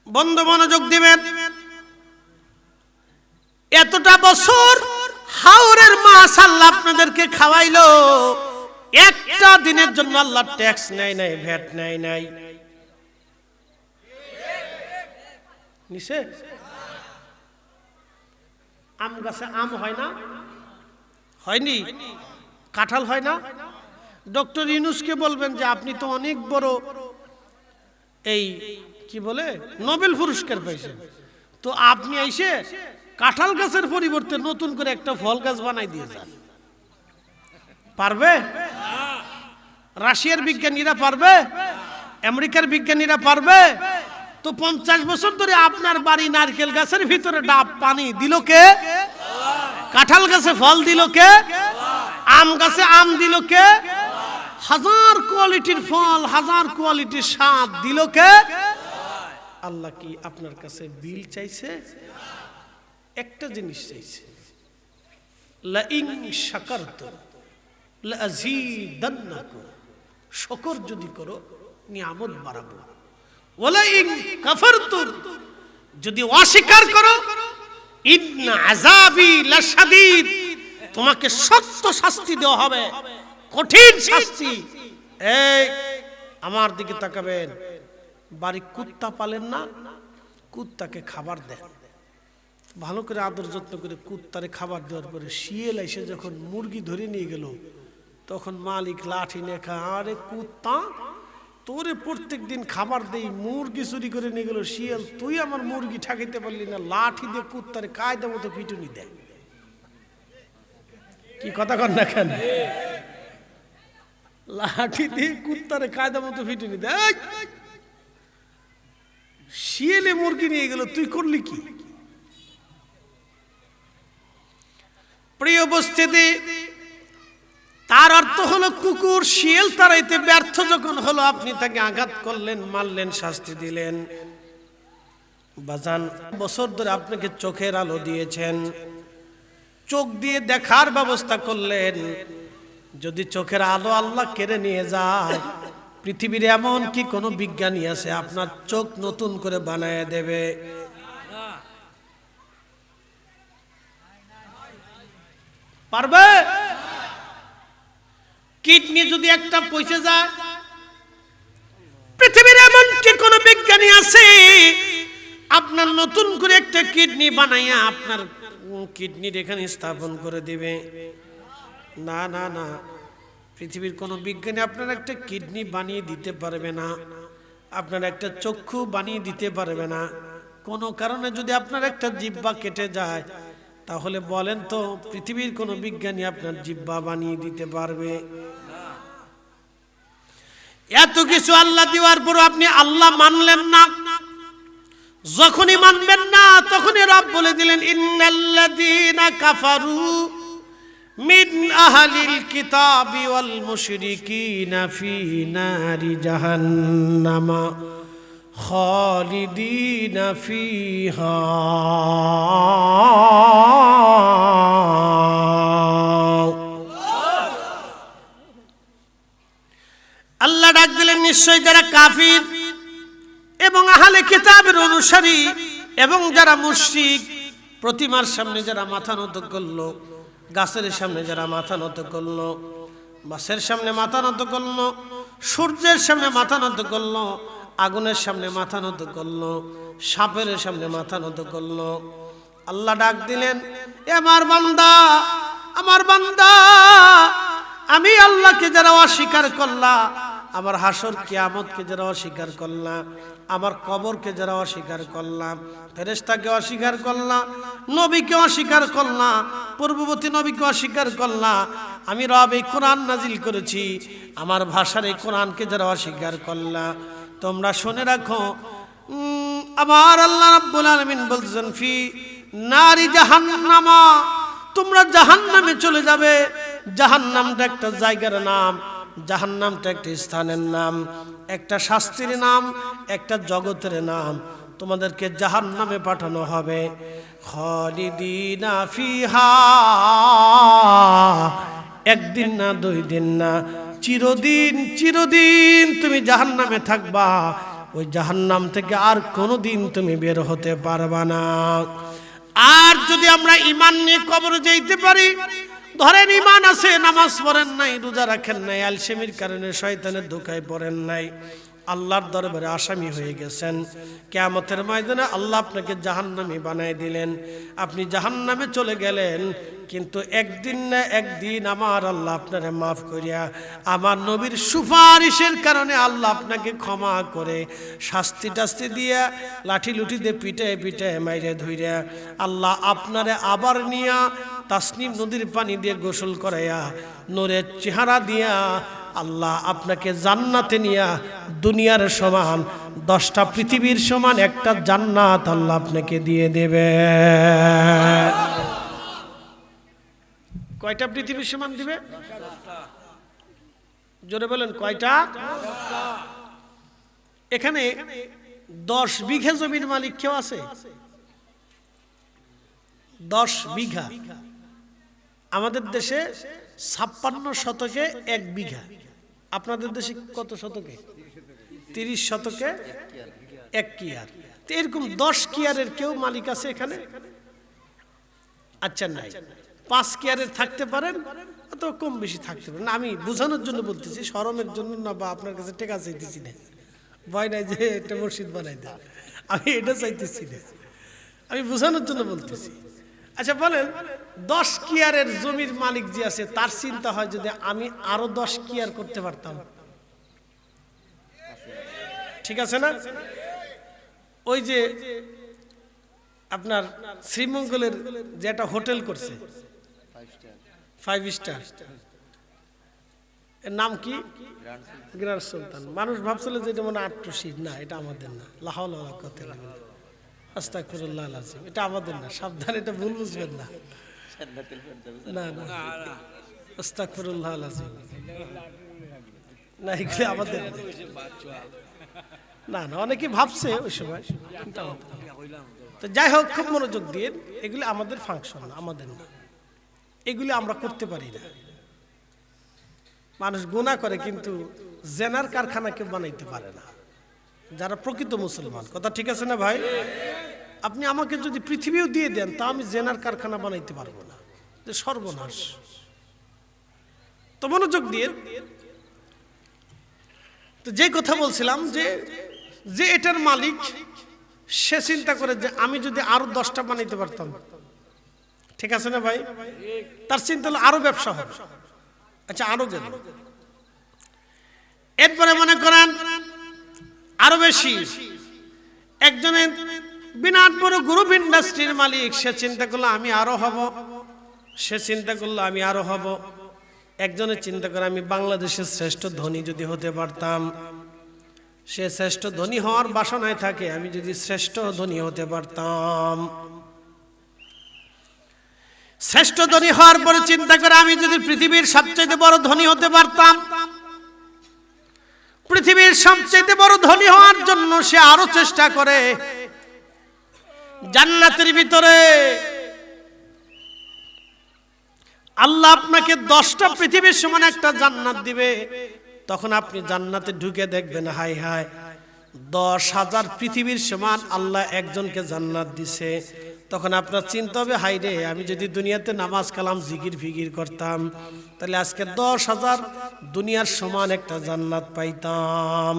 বন্ধু মনোযোগ দিবেন, এতটা বছর হাওরের মাছ আল্লাহ আপনাদেরকে খাওয়াইলো, একটা দিনের জন্য আল্লাহ ট্যাক্স নেয় নাই, ভ্যাট নেয় নাই। নিছে? আম গাছে আম হয় না? হয়নি? কাঁঠাল হয় না? ডক্টর ইউনূসকে বলবেন যে আপনি তো অনেক বড় এই কি বলে নোবেল পুরস্কার পাইছেন, তো আপনি আইসে কাঁঠাল গাছের পরিবর্তে নতুন করে একটা ফল গাছ বানাই দিয়ে যান। পারবে? রাশিয়ার বিজ্ঞানীরা পারবে? আমেরিকার বিজ্ঞানীরা পারবে? তো 50 বছর ধরে আপনার বাড়ি নারকেল গাছের ভিতরে ডাব পানি দিল কে? কাঁঠাল গাছে ফল দিল কে? আম গাছে আম দিল কে? হাজার কোয়ালিটির ফল, হাজার কোয়ালিটির স্বাদ দিল কে? আল্লাহ কি আপনার কাছে বিল চাইছে? একটা জিনিস চাইছে, লা ইন শাকারতুম লা আযীদান্নাকুম, শুকর যদি করো নিয়ামত বাড়াবো, ওয়ালা ইন কাফারতুম, যদি অস্বীকার করো ইন্না আযাবি লাশাদীদ, তোমাকে শক্ত শাস্তি দেওয়া হবে, কঠিন শাস্তি। এই আমার দিকে তাকাবেন, বাড়ি কুত্তা পালেন না, কুত্তাকে খাবার দেন, ভালো করে আদর যত্ন করে কুত্তারে খাবার দেওয়ার পরে শিয়াল এসে যখন মুরগি ধরে নিয়ে গেল, তখন মালিক লাঠি নিয়ে আরে কুত্তা তোরে প্রত্যেক দিন খাবার দেই, মুরগি চুরি করে নিয়ে গেল শিয়াল, তুই আমার মুরগি ঠেকাইতে পারলি না, লাঠি দিয়ে কুত্তারে কায়দা মতো পিটুনি দেয়। কি কথা কর না কেন? লাঠি দিয়ে কুত্তারে কায়দা মতো পিটুনি দেয়। শিয়ালে মুরগি নিয়ে গেল, তুই করলি কি? প্রিয় উপস্থিতি, তার অর্থ হলো কুকুর শিয়াল তাড়াইতে ব্যর্থ যখন হলো, আপনি তাকে আঘাত করলেন, মারলেন, শাস্তি দিলেন। বাজান, বছর ধরে আপনাকে চোখের আলো দিয়েছেন, চোখ দিয়ে দেখার ব্যবস্থা করলেন, যদি চোখের আলো আল্লাহ কেড়ে নিয়ে যায়, পৃথিবীর এমন কি কোনো বিজ্ঞানী আছে আপনার চোখ নতুন করে বানায় দেবে? পারবে? কিডনি যদি একটা পয়সা যায়, পৃথিবীর এমন কি কোনো বিজ্ঞানী আছে আপনার নতুন করে একটা কিডনি বানাইয়া আপনার কিডনির এখানে স্থাপন করে দিবে? না না না, পৃথিবীর কোনো বিজ্ঞানী আপনার একটা কিডনি বানিয়ে দিতে পারবে না, আপনার একটা চক্ষু বানিয়ে দিতে পারবে না। কোনো কারণে যদি আপনার একটা জিহ্বা কেটে যায়, তাহলে বলেন তো পৃথিবীর কোনো বিজ্ঞানী আপনার জিহ্বা বানিয়ে দিতে পারবে? এত কিছু আল্লাহ দেওয়ার পর আপনি আল্লাহ মানলেন না। যখনই মানবেন না, তখনই রব বলে দিলেন, ইন্নাল্লাযীনা কাফারু মিন আহলিল কিতাবি ওয়াল মুশরিকিনা ফি নারি জাহান্নামা খালিদিনা ফিহা। আল্লাহ ডাক দিলেন, নিশ্চয় যারা কাফির এবং আহলে কিতাবের অনুসারী এবং যারা মুশরিক, প্রতিমার সামনে যারা মাথা নত করলো, গাছের সামনে যারা মাথা নত করলো, মাছের সামনে মাথা নত করলো, সূর্যের সামনে মাথা নত করলো, আগুনের সামনে মাথা নত করলো, সাপের সামনে মাথা নত করলো, আল্লাহ ডাক দিলেন, এ আমার বান্দা, আমার বান্দা, আমি আল্লাহকে যারা অস্বীকার করলা, আমার হাসর কিয়ামতকে যারা অস্বীকার করলা, আমার কবরকে যারা অস্বীকার করলাম, ফেরেশতাকে অস্বীকার করলাম, নবীকে অস্বীকার করলাম, পূর্ববর্তী নবীকে অস্বীকার করলাম, আমি রব এই কোরআন নাজিল করেছি, আমার ভাষার এই কোরআনকে যারা অস্বীকার করলা, তোমরা শুনে রাখো, আমার আল্লাহ রাব্বুল আলামিন বলছেন, ফি নারি জাহান্নামা, তোমরা জাহান্নামে চলে যাবে। জাহান্নামটা একটা জায়গার নাম, জাহান্নামটা একটা স্থানের নাম, একটা শাস্তির নাম, একটা জগতের নাম। তোমাদেরকে জাহান্নামে পাঠানো হবে, খালিদিনা ফিহা, একদিন না, 2 দিন না, চিরদিন চিরদিন তুমি জাহান্নামে থাকবা। ওই জাহান্নাম থেকে আর কোনোদিন তুমি বের হতে পারবা না। আর যদি আমরা ঈমান নিয়ে কবরে যাইতে পারি, ধরেন ঈমান আছে, নামাজ পড়েন নাই, রোজা রাখেন নাই, আলসেমির কারণে শয়তানের ধোঁকায় পড়েন নাই, আল্লাহর দরবারে আসামি হয়ে গেছেন। কিয়ামতের ময়দানে আল্লাহ আপনাকে জাহান্নামী বানায় দিলেন, আপনি জাহান্নামে চলে গেলেন। কিন্তু একদিন না একদিন আমার আল্লাহ আপনারে মাফ করিয়া, আমার নবীর সুপারিশের কারণে আল্লাহ আপনাকে ক্ষমা করে, শাস্তি টাস্তি দিয়া, লাঠি লুঠি দিয়ে পিটায় পিটায় মাইরে ধইরা আল্লাহ আপনারে আবার নিয়া তাসনিম নদীর পানি দিয়ে গোসল করাইয়া, নূরের চেহারা দিয়া আল্লাহ আপনাকে জান্নাতে নিয়া, দুনিয়ার সমান 10টা পৃথিবীর সমান একটা জান্নাত আল্লাহ আপনাকে দিয়ে দেবে। কয়টা পৃথিবীর সমান দিবে? জোরে বলেন, কয়টা? এখানে 10 বিঘা জমির মালিক কেউ আছে? 10 বিঘা। আমাদের দেশে 56 শতকে 1 বিঘা। আপনাদের দেশে কত শতকে? 30 শতকে 1 কিয়ার। তো এরকম 10 কিয়ারের কেউ মালিক আছে এখানে? আচ্ছা নাই। 5 কিয়ারের থাকতে পারেন, তো কম বেশি থাকতে পারেন। আমি বোঝানোর জন্য বলতেছি, শরমের জন্য না, বা আপনার কাছে টেকা চাইতেছি না, ভয় নাই যে একটা মসজিদ বানাই দেন, আমি এটা চাইতেছি না, আমি বোঝানোর জন্য বলতেছি। আচ্ছা বলেন, 10 কিয়ারের জমির মালিক যে আছে তার চিন্তা হয় যদি আমি আরো 10 কিয়ার করতে পারতাম, ঠিক আছে না? ওই যে আপনার শ্রীমঙ্গলের যে একটা হোটেল করছে 5 স্টার, এর নাম কি? গ্র্যান্ড সুলতান। মানুষ ভাবছিল যে এটা মানে আট্টসির, না এটা আমাদের না। লাহাওলা ওয়ালা কুওয়াতা ইল্লা বিল্লাহ, আস্তাগফিরুল্লাহ আল-আযীম, এটা আমাদের না, সাবধান, এটা ভুল বুঝবেন না। না না, আস্তাগফিরুল্লাহ আল-আযীম, না এগুলো আমাদের না। না অনেকে ভাবছে ওই সময়, কিন্তু আমাদের না। তো যাই হোক, খুব মনোযোগ দিয়ে, এগুলো আমাদের ফাংশন, আমাদের না, এগুলো আমরা করতে পারি না। মানুষ গুনাহ করে কিন্তু জেনার কারখানা কেউ বানাইতে পারে না, যারা প্রকৃত মুসলমান। কথা ঠিক আছে না ভাই? আপনি আমাকে যদি পৃথিবীও দিয়ে দেন তা আমি জেনার কারখানা বানাইতে পারবো না, যে সর্বনাশ। তো মনোযোগ দিয়ে, তো যে কথা বলছিলাম, যে এটার মালিক সে চিন্তা করে যে আমি যদি আরো 10টা বানাইতে পারতাম, ঠিক আছে না ভাই? তার চিন্তা হলো আরো ব্যবসা হবে। আচ্ছা আরো গেল, এরপরে মনে করেন আরো বেশি। একজনের বিরাট বড় গ্রুপ ইন্ডাস্ট্রির মালিক, সে চিন্তা করলো আমি আরো হব, সে চিন্তা করলো আমি আরো হব। একজনের চিন্তা করে আমি বাংলাদেশের শ্রেষ্ঠ ধনী যদি হতে পারতাম, সে শ্রেষ্ঠ ধনী হওয়ার বাসনায় থাকে, আমি যদি শ্রেষ্ঠ ধনী হতে পারতাম। শ্রেষ্ঠ ধনী হওয়ার পরে চিন্তা করে আমি যদি পৃথিবীর সবচেয়ে বড় ধনী হতে পারতাম। পৃথিবীর সবচেয়ে বড় ধনী হওয়ার জন্য সে আরো চেষ্টা করে। জান্নাতের ভিতরে আল্লাহ আপনাকে 10টা পৃথিবীর সমান একটা জান্নাত দিবে। তখন আপনি জান্নাতে ঢুকে দেখবেন, হাই হাই, 10,000 পৃথিবীর সমান আল্লাহ একজনকে জান্নাত দিছে। তখন আপনার চিন্তা হবে, হাই রে, আমি যদি দুনিয়াতে নামাজ কালাম জিকির ফিকির করতাম, তাহলে আজকে 10,000 দুনিয়ার সমান একটা জান্নাত পাইতাম।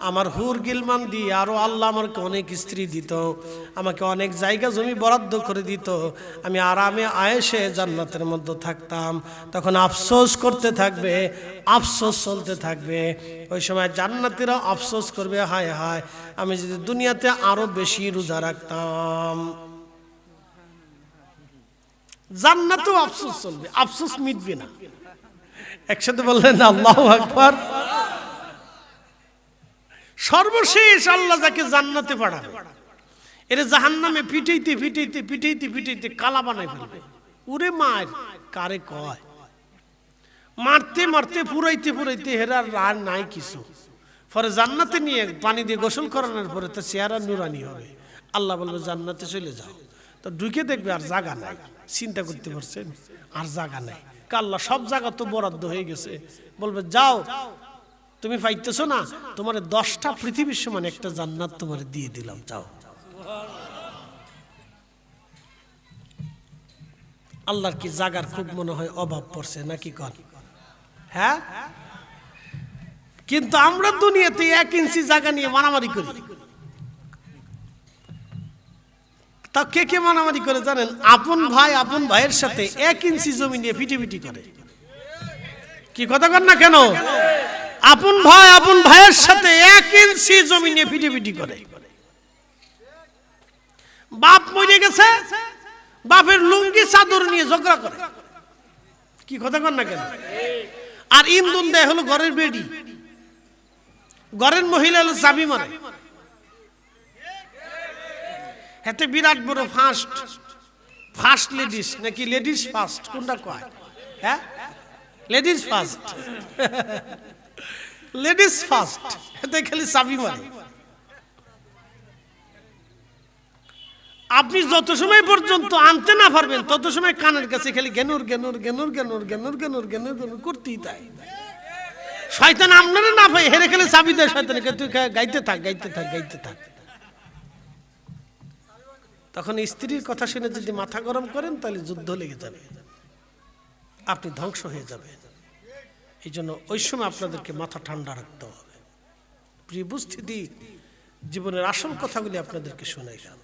আমার হুর গিলমান দিয়ে আরো আল্লাহ আমাকে অনেক স্ত্রী দিত, আমাকে অনেক জায়গা জমি বরাদ্দ করে দিত, আমি আরামে আয়েশে জান্নাতের মধ্যে থাকতাম। তখন আফসোস করতে থাকবে, আফসোস চলতে থাকবে। ওই সময় জান্নাতীরা আফসোস করবে, হায় হায়, আমি যদি দুনিয়াতে আরো বেশি রোজা রাখতাম। জান্নাতেও আফসোস চলবে, আফসোস মিটবে না। একসাথে বললেন আল্লাহু আকবার। সর্বশেষ আল্লাহ যাকে জান্নাতে পাঠাবে, এর জাহান্নামে পিটাইতে পিটাইতে পিটাইতে পিটাইতে কালা বানাই ফেলবে। উরে মার কারে কয়, মারতে মারতে পুরাইতে পুরাইতে হেরার আর নাই কিছু। পরে জান্নাতে নিয়ে পানি দিয়ে গোসল করানোর পরে তার চেহারা নুরানি হবে। আল্লাহ বলবে জান্নাতে চলে যাও। তো ঢুকে দেখবে আর জায়গা নাই। চিন্তা করতে পারছেন, আর জায়গা নাই। আল্লাহ সব জায়গা তো বরাদ্দ হয়ে গেছে, বলবে যাও, তুমি পাইতেছো না, তোমার 10টা পৃথিবীর সমান একটা জান্নাত তোমার দিয়ে দিলাম, যাও। আল্লাহর কি জায়গার খুব মনে হয় অভাব পড়ছে নাকি কন? হ্যাঁ, কিন্তু আমরা দুনিয়াতে 1 ইঞ্চি জায়গা নিয়ে মারামারি করি। তা কে কে মারামারি করে জানেন? আপন ভাই আপন ভাইয়ের সাথে 1 ইঞ্চি জমি নিয়ে পিটিপিটি করে। কি কথা কন না কেন? আপন ভাই আপন ভাইয়ের সাথে 1 ইঞ্চি জমি নিয়ে পিটিপিটি করে। বাপ মরে গেছে, বাপের লুঙ্গি চাদর নিয়ে ঝগড়া করে। কি কথা কন না কেন? আর ইন্ধন দেয় হলো ঘরের বেডি, ঘরের মহিলা হলো চাবি মারে। হাতে বিরাট বড় ফার্স্ট লেডিস নাকি লেডিস ফার্স্ট, কোনটা কয়? হ্যাঁ, লেডিস ফার্স্ট, লেডিস ফার্স্ট, হাতে খালি চাবি মারে। আপনি যত সময় পর্যন্ত আনতে না পারবেন তত সময় কানের কাছে খালি গেনুর গেনুর গেনুর গেনুর গেনুর গেনুর গেনুর গেনুর করতেই তাই। শয়তান আপনারা না পাই হেরে খেলে চাবি দেয় শয়তানকে, তুই গাইতে থাক গাইতে থাক গাইতে থাক। তখন স্ত্রীর কথা শুনে যদি মাথা গরম করেন তাহলে যুদ্ধ লেগে যাবে, আপনি ধ্বংস হয়ে যাবে। এই জন্য ওই সময় আপনাদেরকে মাথা ঠান্ডা রাখতে হবে। প্রিয় উপস্থিতি, জীবনের আসল কথাগুলি আপনাদেরকে শোনাইলাম।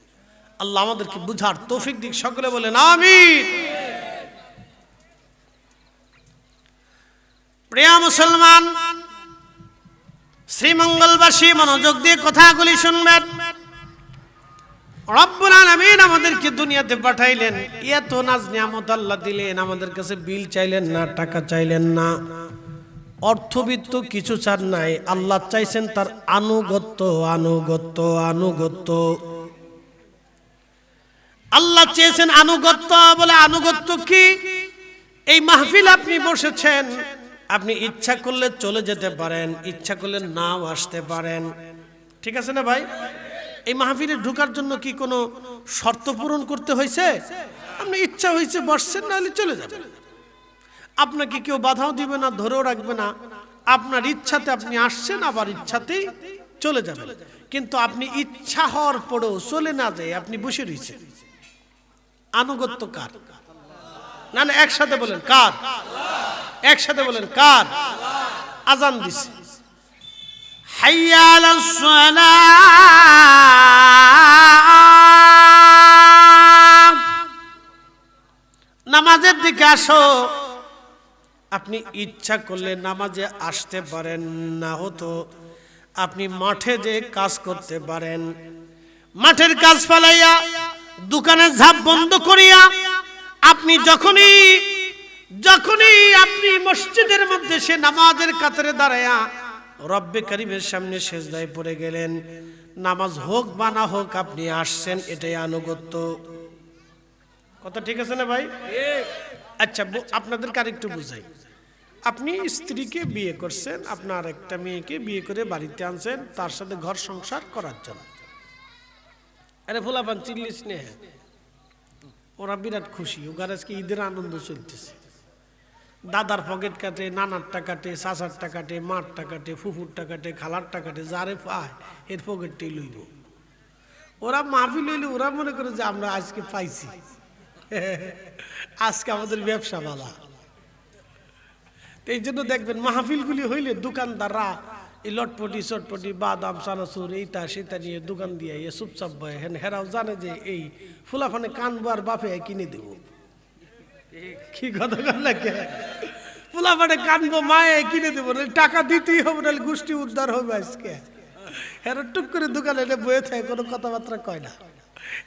আল্লাহ আমাদেরকে বুঝার তৌফিক দিক, সকলে বলেন আমিন। প্রিয় মুসলমান, শ্রীমঙ্গলবাসী মনোযোগ দিয়ে কথাগুলি শুনবেন। রব্বুল আলামিন আমাদেরকে দুনিয়াতে পাঠাইলেন, এত নাজ নিয়ামত আল্লাহ দিলেন, আমাদের কাছে বিল চাইলেন না, টাকা চাইলেন না, অর্থবিত্ত কিছু চান নাই। আল্লাহ চাইছেন তার আনুগত্য, আনুগত্য, আনুগত্য। আল্লাহ চেয়েছেন আনুগত্য। বলে আনুগত্য কি? এই মাহফিল আপনি বসেছেন, আপনি ইচ্ছা করলে চলে যেতে পারেন, ইচ্ছা করলে নাও আসতে পারেন, ঠিক আছে না ভাই? এই মাহফিলে ঢোকার জন্য কি কোনো শর্ত পূরণ করতে হয়েছে? আপনি ইচ্ছা হয়েছে বসছেন, না হলে চলে যাবেন। আপনাকে কেউ বাধাও দিবে না, ধরেও রাখবে না। আপনার ইচ্ছাতে আপনি আসছেন, আবার ইচ্ছাতেই চলে যাবেন। কিন্তু আপনি ইচ্ছা হওয়ার পরেও চলে না যায় আপনি বসে রয়েছেন। আনুগত্য কার? না না, একসাথে বলেন কার? একসাথে বলেন কার? আজান দিছে, হাইয়া আলাস সালাহ, নামাজের দিকে আসো। আপনি ইচ্ছা করলে নামাজে আসতে পারেন, না হতো আপনি মাঠে যে কাজ করতে পারেন। মাঠের কাজ ফেলাইয়া, দোকানের ঝাঁপ বন্ধ করিয়া আপনি যখনই আপনি মসজিদের মধ্যে সে নামাজের কাতারে দাঁড়ায়া রব্বে কারীমের সামনে সেজদায় পড়ে গেলেন, নামাজ হোক বা না হোক আপনি আসছেন, এটাই আনুগত্য। কথা ঠিক আছে না ভাই? আচ্ছা, আপনাদেরকে আরেকটু বুঝাই। আপনি স্ত্রীকে বিয়ে করছেন, আপনার একটা মেয়েকে বিয়ে করে বাড়িতে আনছেন তার সাথে ঘর সংসার করার জন্য। আরে ফুলাপান চিল্লিস নে, ওরা বিরাট খুশি, ওখানে আজকে ঈদের আনন্দ চলতেছে। দাদার পকেট কাটে, নানারটা কাটে, চাচারটা কাটে, মারটা কাটে, ফুফুরটা কাটে, খালারটা কাটে, যারে পায় এর পকেটটাই লইব। ওরা মাহফিল লইলে ওরা মনে করে যে আমরা আজকে পাইছি, আজকে আমাদের ব্যবসা ভালো। এই জন্য দেখবেন মাহফিলগুলি হইলে দোকানদাররা এই লটপটি চটপটি বাদাম চানাচুর এইটা সেটা নিয়ে দোকান দিয়ে চুপচাপ বয়। হেরাও জানে যে এই ফুলাফানে কানবো আর বাপে কিনে দেব। কি কথা লাগে, ফুলাফানে কানবো মায়ে কিনে দেবো, টাকা দিতেই হবে, নাহলে গোষ্ঠী উদ্ধার হবে আজকে। হেরা টুক করে দোকানে বয়ে থাকে, কোনো কথাবার্তা কয় না।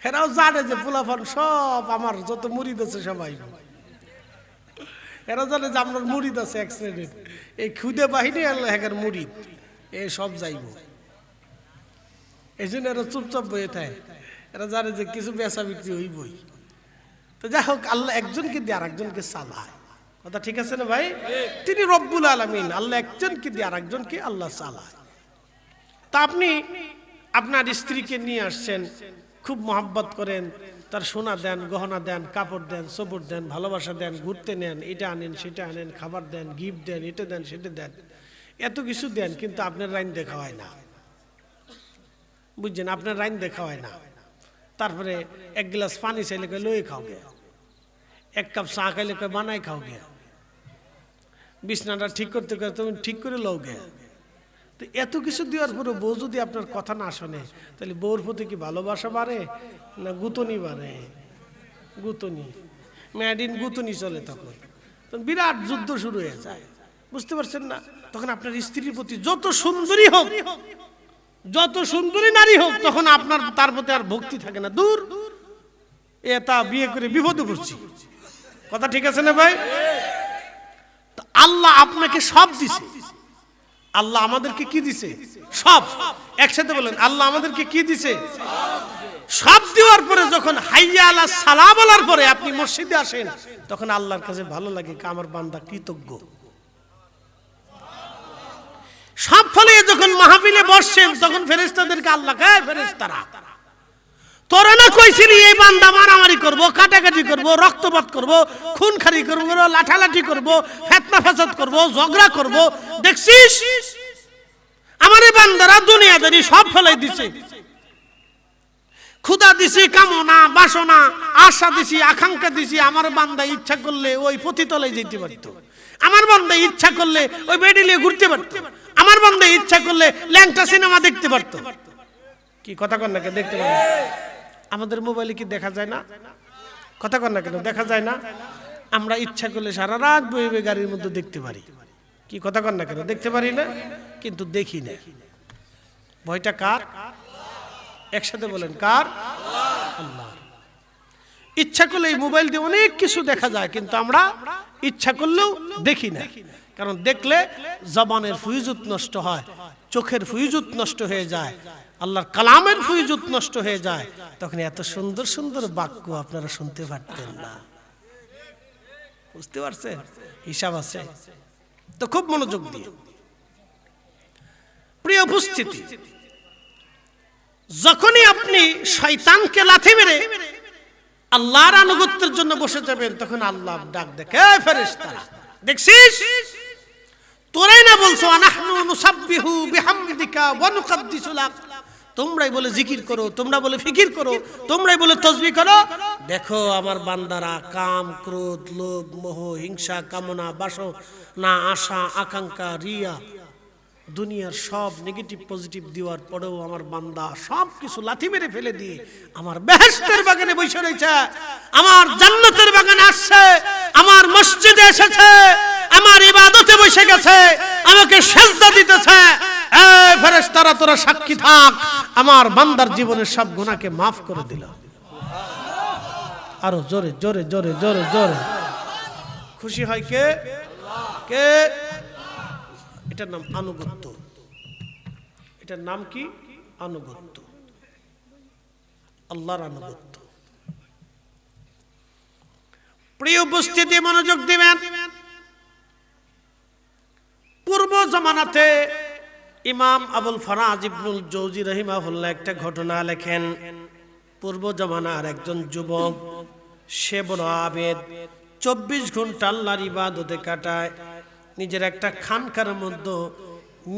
হেরাও জানে যে ফুলাফান সব আমার যত মুরিদ আছে সবাই, এরা জানে যে আপনার মুরিদ আছে এক শ্রেণীর, এই খুদে বাহিনী হ্যাঁ মুরিদ, এ সব যাইব। এই জন্য এরা চুপচাপ বয়ে থাকে, এরা জানে যে কিছু বেচা বিক্রি হইবই। তো যাই হোক, আল্লাহ একজনকে দিয়ে আর একজনকে চালায়। কথা ঠিক আছে না ভাই? তিনি রব্বুল আলামিন, আল্লাহ একজনকে দিয়ে আর একজনকে আল্লাহ চালায়। তা আপনি আপনার স্ত্রীকে নিয়ে আসছেন, খুব মহব্বত করেন, তার সোনা দেন, গহনা দেন, কাপড় দেন, সবর দেন, ভালোবাসা দেন, ঘুরতে নেন, এটা আনেন সেটা আনেন, খাবার দেন, গিফট দেন, এটা দেন সেটা দেন, এত কিছু দেন, কিন্তু আপনার রাইন দেখা হয় না। বুঝছেন? আপনার রাইন দেখা হয় না। তারপরে এক গ্লাস পানি চাইলে কয় লয়ে খাও গে, এক কাপ চা খাইলে কয় বানাই খাও গে, বিছনাটা ঠিক করতে কয় তুমি ঠিক করে লও গে। তো এত কিছু দেওয়ার পরে বউ যদি আপনার কথা না শোনে, তাহলে বউর প্রতি কি ভালোবাসা বাড়ে না গুতনি বাড়ে? গুতনি, ম্যাডিন গুতনি চলে। তখন বিরাট যুদ্ধ শুরু হয়ে যায়, বুঝতে পারছেন না? তখন আপনার স্ত্রীর প্রতি যত সুন্দরী হোক, যত সুন্দরী নারী হোক, তখন আপনার তার প্রতি আর ভক্তি থাকে না। দূর, এটা বিয়ে করে বিপদে পড়ছি। কথা ঠিক আছে না ভাই? আল্লাহ আপনাকে সব দিছে। আল্লাহ আমাদেরকে কি দিছে? সব। একসাথে বলেন, আল্লাহ আমাদেরকে কি দিছে? সব দেওয়ার পরে যখন হাইয়া আলাস সালাহ বলার পরে আপনি মসজিদে আসেন, তখন আল্লাহর কাছে ভালো লাগে, আমার বান্দা কৃতজ্ঞ। সব ফলে যখন মাহফিলে বসছেন, তখন ফেরেশতাদেরকে আল্লাহ কয়, ফেরেশতারা তোরা না কইছিলি এই বান্দা মারামারি করব, কাটাকাটি করব, রক্তপাত করব, খুনখারি করব, লাঠালাঠি করব, ফিতনা ফাসাদ করব, ঝগড়া করব, দেখছিস আমারে বান্দারা দুনিয়াদারি সব ফেলাই দিছে। ক্ষুধা দিছি, কামনা বাসনা আশা দিছি, আকাঙ্ক্ষা দিছি। আমার বান্দা ইচ্ছা করলে ওই পতিতলায় যেতে পারতো, আমার বান্দা ইচ্ছা করলে ওই বেডিলে ঘুরতে পারতো, আমার বান্দা ইচ্ছা করলে ল্যাংটা সিনেমা দেখতে পারতো। কি কথা কন না কেন? দেখতে পারে। আমাদের মোবাইলে কি দেখা যায় না? কথা কন না কেন? দেখা যায় না? আমরা ইচ্ছা করলে সারা রাত বইবে গাড়ির মধ্যে দেখতে পারি। কি কথা কন না কেন? দেখতে পারি না, কিন্তু দেখি না। ভয়টা কার? একসাথে বলেন, কার? আল্লাহ। ইচ্ছা করলে এই মোবাইল দিয়ে অনেক কিছু দেখা যায়, কিন্তু আমরা ইচ্ছা করলেও দেখি না। কারণ দেখলে জবানের ফুয়ুজত নষ্ট হয়, চোখের ফুয়ুজত নষ্ট হয়ে যায়, আল্লাহর কালামের ফুয়ুজত নষ্ট হয়ে যায়। তখন এত সুন্দর সুন্দর বাক্য আপনারা শুনতে পারতেন না। বুঝতে পারছেন? হিসাব আছে তো, খুব মনোযোগ দিয়ে। প্রিয় উপস্থিতি, যখনই আপনি শয়তানকে লাথি মেরে আল্লাহর আনুগত্যের জন্য বসে যাবেন, তখন আল্লাহ ডাক দেখে, ফেরেশতারা দেখছিস, তোরাই না বলছো আনাহনু নুসাব্বিহু বিহামদিকা ওয়া নুকাদ্দিসু লাক, তোমরাই বলে জিকির করো, তোমরা বলে ফিকির করো, তোমরাই বলে তাসবিহ করো। দেখো আমার বান্দারা কাম, ক্রোধ, লোভ, মোহ, হিংসা, কামনা, বাসনা, আশা, আকাঙ্ক্ষা, রিয়া, দুনিয়ার সব নেগেটিভ পজিটিভ দেওয়ার পরেও আমার বান্দা সব কিছু লাথি মেরে ফেলে দিয়ে আমার বেহেশতের বাগানে বসে রয়েছে, আমার জান্নাতের বাগানে আসছে, আমার মসজিদে এসেছে, আমার ইবাদতে বসে গেছে, আমাকে সিজদা দিতেছে। এই ফেরেশতারা তোরা সাক্ষী থাক, আমার বান্দার জীবনের সব গুনাহকে maaf করে দিল। আরো জোরে জোরে জোরে জোরে জোরে খুশি হয় কে? কে? এটার নাম আনুগত্য। এটার নাম কি? আনুগত্য, আল্লাহর আনুগত্য। প্রিয় উপস্থিতি, মনোযোগ দিবেন। পূর্ব জামানাতে ইমাম আবুল ফারাজ ইবনুল জৌজি রাহিমাহুল্লাহ একটা ঘটনা লেখেন। পূর্ব জামানার একজন যুবক, সে বড় আবেদ, 24 ঘন্টা আল্লাহর ইবাদতে কাটায়। নিজের একটা খানকার মধ্যে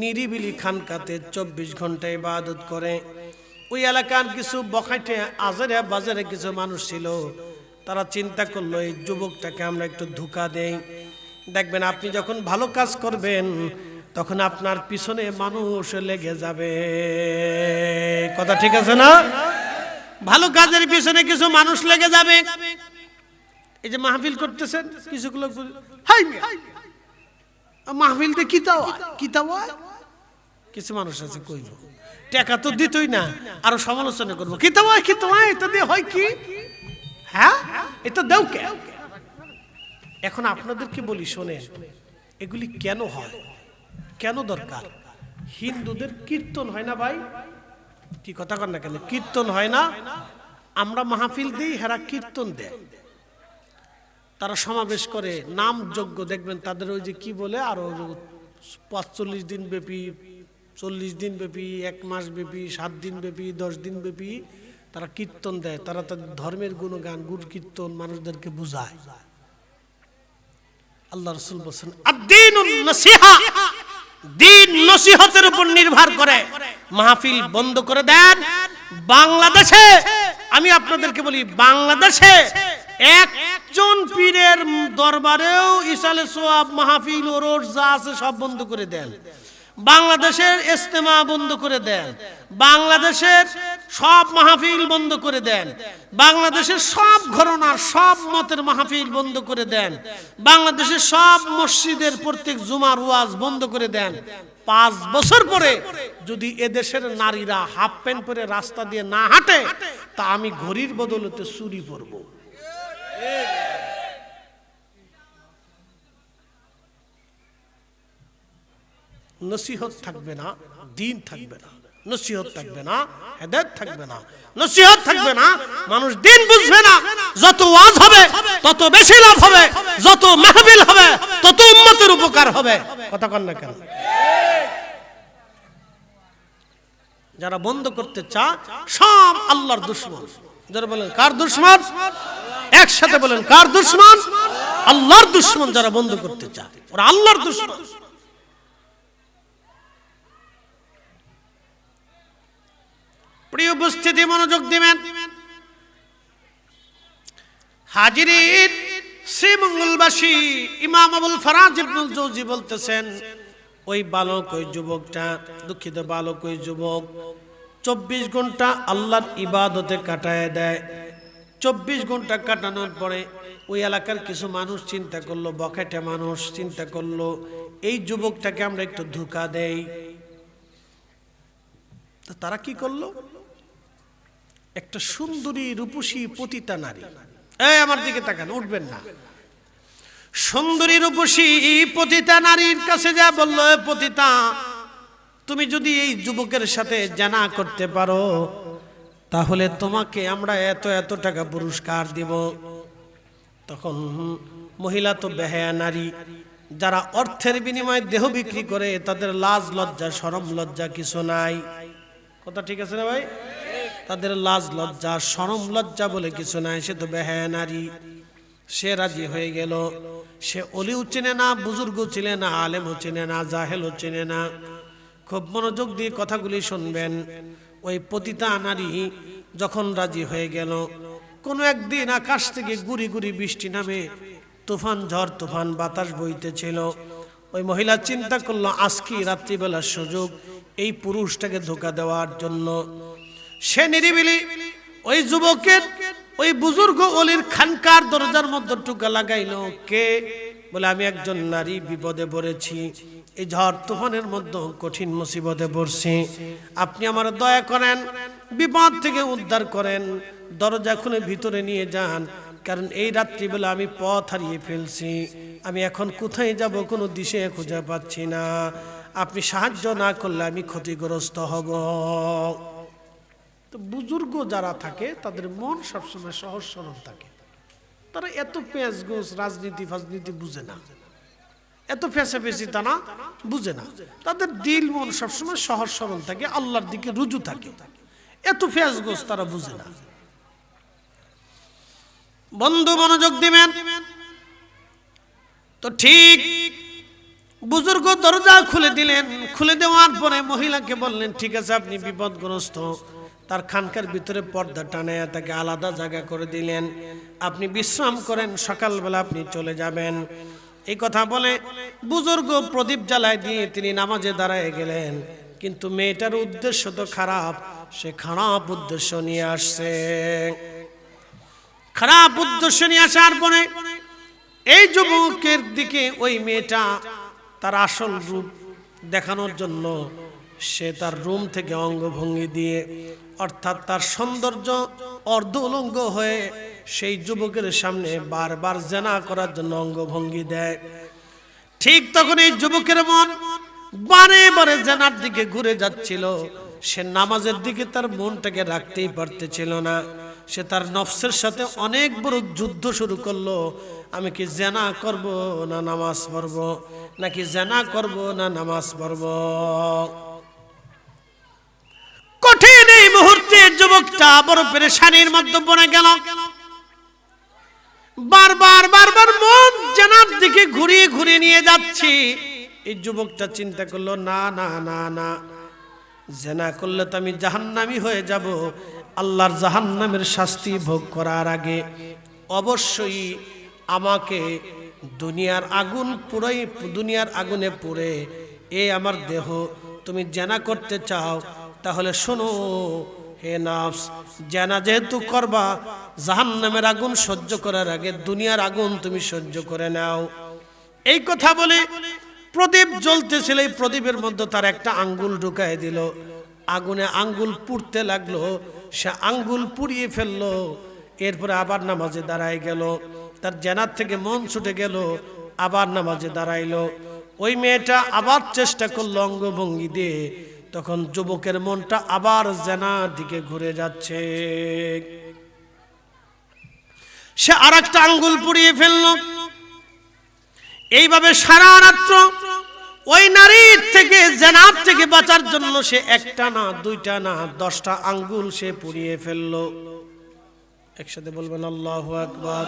নিরিবিলি খানকাতে 24 ঘন্টা ইবাদত করে। ওই এলাকার কিছু বখাটে আজেরে বাজারে কিছু মানুষ ছিল, তারা চিন্তা করলো এই যুবকটাকে আমরা একটু ধোঁকা দেই। দেখবেন আপনি যখন ভালো কাজ করবেন তখন আপনার পিছনে মানুষ লেগে যাবে। কথা ঠিক আছে না? ভালো কাজের পিছনে কিছু মানুষ লেগে যাবে। এই যে মাহফিল করতেছেন, কিছু লোক হাই মাহফিলতে কিতাওয়া কিছু মানুষ আছে, কইব টাকা তো দিতই না, আরো সমালোচনা করবো, কিতাওয়া এটা দিয়ে হয় কি? হ্যাঁ, এটা দেও কে? এখন আপনাদেরকে বলি, শোনেন, এগুলি কেন হয়, কেন দরকার? হিন্দুদের কীর্তন হয় না ভাই? কি কথা কন না কেন? কীর্তন হয় না? আমরা মাহফিল দিই, হেরা কীর্তন দেয়। তারা সমাবেশ করে, নাম যজ্ঞ, দেখবেন তাদের ওই যে কি বলে, আরো 45 দিন ব্যাপী, 40 দিন ব্যাপী, 1 মাস ব্যাপী, 7 দিন ব্যাপী, 10 দিন ব্যাপী তারা কীর্তন দেয়। তারা তাদের ধর্মের গুণগান, গুর কীর্তন মানুষদেরকে বুঝায়। আল্লাহ রাসূল বলেন, আদ-দীনুন নাসিহা, দিন নসিহতের উপর নির্ভর করে। মাহফিল বন্ধ করে দেন। বাংলাদেশে আমি আপনাদেরকে বলি, বাংলাদেশে একজন পীরের দরবারেও ইসালে সোয়াব, মাহফিল, ওরস যা আছে সব বন্ধ করে দেন। বাংলাদেশের ইজতেমা বন্ধ করে দেন, বাংলাদেশের সব মাহফিল বন্ধ করে দেন, বাংলাদেশের সব ঘরানার সব মতের মাহফিল বন্ধ করে দেন, বাংলাদেশের সব মসজিদের প্রত্যেক জুমার ওয়াজ বন্ধ করে দেন। 5 বছর পরে যদি এদেশের নারীরা হাফ প্যান্ট পরে রাস্তা দিয়ে না হাঁটে, তা আমি ঘড়ির বদলতে চুরি পরব। নসিহত থাকবে না, দিন থাকবে না, নসিহত থাকবে না, হেদায়েত থাকবে না, নসিহত থাকবে না, মানুষ দিন বুঝবে না। যত ওয়াজ হবে তত বেশি লাভ হবে, যত মাহফিল হবে তত উম্মতের উপকার হবে। কথা কন না কেন? যারা বন্ধ করতে চায় সব আল্লাহর দুশমন। যারা বলেন কার দুশমন? একসাথে বলেন কার দুশমন? আল্লাহর দুশমন। যারা বন্ধ করতে চায় ওরা আল্লাহর দুশমন। প্রিয় উপস্থিতি, মনোযোগ দিবেন। হাজিরিন, শ্রীমঙ্গলবাসী ইমাম আবুল ফারাজ ইবনুল জৌজি বলতেছেন, ওই বালক, ওই যুবকটা, দুঃখিত বালক, ওই যুবক 24 ঘন্টা আল্লাহর ইবাদতে কাটায় দেয়। 24 ঘন্টা কাটানোর পরে ওই এলাকার কিছু মানুষ চিন্তা করলো, বখাটে মানুষ চিন্তা করলো, এই যুবকটাকে আমরা একটু ধোঁকা দেই। তো তারা কি করলো? একটা সুন্দরী রূপসী পতিতা নারী, এই আমার দিকে তাকান, উঠবেন না, সুন্দরী রূপসী পতিতা নারীর কাছে যা বললো, পতিতা, তুমি যদি এই যুবকের সাথে জানা করতে পারো তাহলে তোমাকে আমরা এত এত টাকা পুরস্কার দিব। তখন মহিলা তো বেহায়া নারী, যারা অর্থের বিনিময়ে দেহ বিক্রি করে তাদের লাজ লজ্জা শরম লজ্জা কিছু নাই। কথা ঠিক আছে না ভাই? তাদের লাজ লজ্জা শরম লজ্জা বলে কিছু নাই। সে তো বেহায়া নারী, সে রাজি হয়ে গেল। সে অলিও চেনে না, বুজুর্গ চিনে না, আলেমও চেনে না, জাহেলও চেনে না। খুব মনোযোগ দিয়ে কথাগুলি শুনবেন। ওই পতিতা নারী যখন রাজি হয়ে গেল, কোনো একদিন আকাশ থেকে গুড়ি গুড়ি বৃষ্টি নামে, তুফান ঝড় তুফান বাতাস বইতেছিল। ওই মহিলা চিন্তা করলো আজকে রাত্রিবেলার সুযোগ এই পুরুষটাকে ধোঁকা দেওয়ার জন্য। সে নিরিবিলি ওই যুবকের, ওই বুজুর্গ অলির খানকার দরজার মধ্যে টুকা লাগাইলো। কে? বলে আমি একজন নারী বিপদে পড়েছি, এই ঝড় তুফানের মধ্যে কঠিন মুসিবতে পড়ছি, আপনি আমার দয়া করেন, বিপদ থেকে উদ্ধার করেন, দরজা খুলে ভিতরে নিয়ে যান, কারণ এই রাত্রিবেলা আমি পথ হারিয়ে ফেলছি, আমি এখন কোথায় যাব কোনো দিশে খুঁজে পাচ্ছি না, আপনি সাহায্য না করলে আমি ক্ষতিগ্রস্ত হব। তো বুজুর্গ যারা থাকে তাদের মন সবসময় সহজ সরল থাকে। তারা এত পেঁচ গোছ রাজনীতি ফাজনীতি বুঝে না, এত ফেঁচাফেঁচি তারা বুঝে না। তাদের দিল মন সবসময় সহজ সরল থাকে, আল্লাহর দিকে রুজু থাকে। এত ফেঁচ গোছ তারা বুঝে না। বন্ধু মনোযোগ দিবেন তো। ঠিক বুজুর্গ দরজা খুলে দিলেন। খুলে দেওয়ার পরে মহিলাকে বললেন, ঠিক আছে আপনি বিপদগ্রস্ত। তার খানকার ভিতরে পর্দা টানায়া তাকে আলাদা জায়গা করে দিলেন, আপনি বিশ্রাম করেন, সকালবেলা আপনি চলে যাবেন। এই কথা বলে বুজুর্গ প্রদীপ জ্বালায় দিয়ে তিনি নামাজে দাঁড়ায় গেলেন। কিন্তু মেয়েটার উদ্দেশ্য তো খারাপ, সে খারাপ উদ্দেশ্য নিয়ে আসছে। খারাপ উদ্দেশ্য নিয়ে আসার পরে এই যুবকের দিকে ওই মেয়েটা তার আসল রূপ দেখানোর জন্য সে তার রুম থেকে অঙ্গভঙ্গি দিয়ে, অর্থাৎ তার সৌন্দর্য অর্ধ উলঙ্গ হয়ে সেই যুবকের সামনে বারবার জেনা করার জন্য অঙ্গভঙ্গি দেয়। ঠিক তখন এই যুবকের মন বারে বারে জেনার দিকে ঘুরে যাচ্ছিল। সে নামাজের দিকে তার মনটাকে রাখতেই পারতেছিল না। সে তার নফসের সাথে অনেক বড় যুদ্ধ শুরু করলো। আমি কি জেনা করব না নামাজ পড়ব, নাকি জেনা করব না নামাজ পড়ব। কঠিন এই মুহূর্তে যুবকটা বড় পেরেশানির মধ্যে পড়ে গেল। বারবার বারবার মন জেনার দিকে ঘুরিয়ে ঘুরিয়ে নিয়ে যাচ্ছে। এই যুবকটা চিন্তা করলো, না না না না, জেনা করলে তো আমি জাহান্নামী হয়ে যাব। আল্লাহর জাহান্নামের শাস্তি ভোগ করার আগে অবশ্যই আমাকে দুনিয়ার আগুন পুরাই, দুনিয়ার আগুনে পুড়ে এ আমার দেহ তুমি জেনা করতে চাও, তাহলে শোনো হে নফস, জেনা যেহেতু করবা, জাহান্নামের আগুন সহ্য করার আগে দুনিয়ার আগুন তুমি সহ্য করে নাও। এই কথা বলে প্রদীপ জ্বলতেছিল, এই প্রদীপের মধ্যে তার একটা আঙ্গুল ঢুকায় দিল। আগুনে আঙ্গুল পুড়তে লাগলো, সে আঙ্গুল পুড়িয়ে ফেললো। এরপরে আবার নামাজে দাঁড়ায় গেল। তার জেনার থেকে মন ছুটে গেল, আবার নামাজে দাঁড়াইলো। ওই মেয়েটা আবার চেষ্টা করলো অঙ্গভঙ্গি দিয়ে। তখন যুবকের মনটা আবার জেনার দিকে ঘুরে যাচ্ছে। সে আর একটা আঙ্গুল পুড়িয়ে ফেললো। এইভাবে সারা রাত্র ওই নারীর থেকে জেনাব থেকে বাঁচার জন্য সে একটা না দুইটা না 10টা আঙ্গুল সে পুড়িয়ে ফেললো। একসাথে বলবেন আল্লাহু আকবার।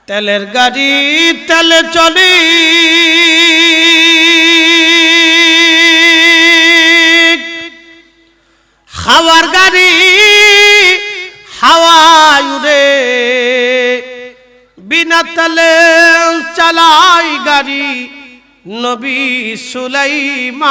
তেলের গাড়ি তেলে চলে, হাওয়ার গাড়ি হাওয়ায় উড়ে, বিনা তেলে চালাই গাড়ি নবী সুলাইমান।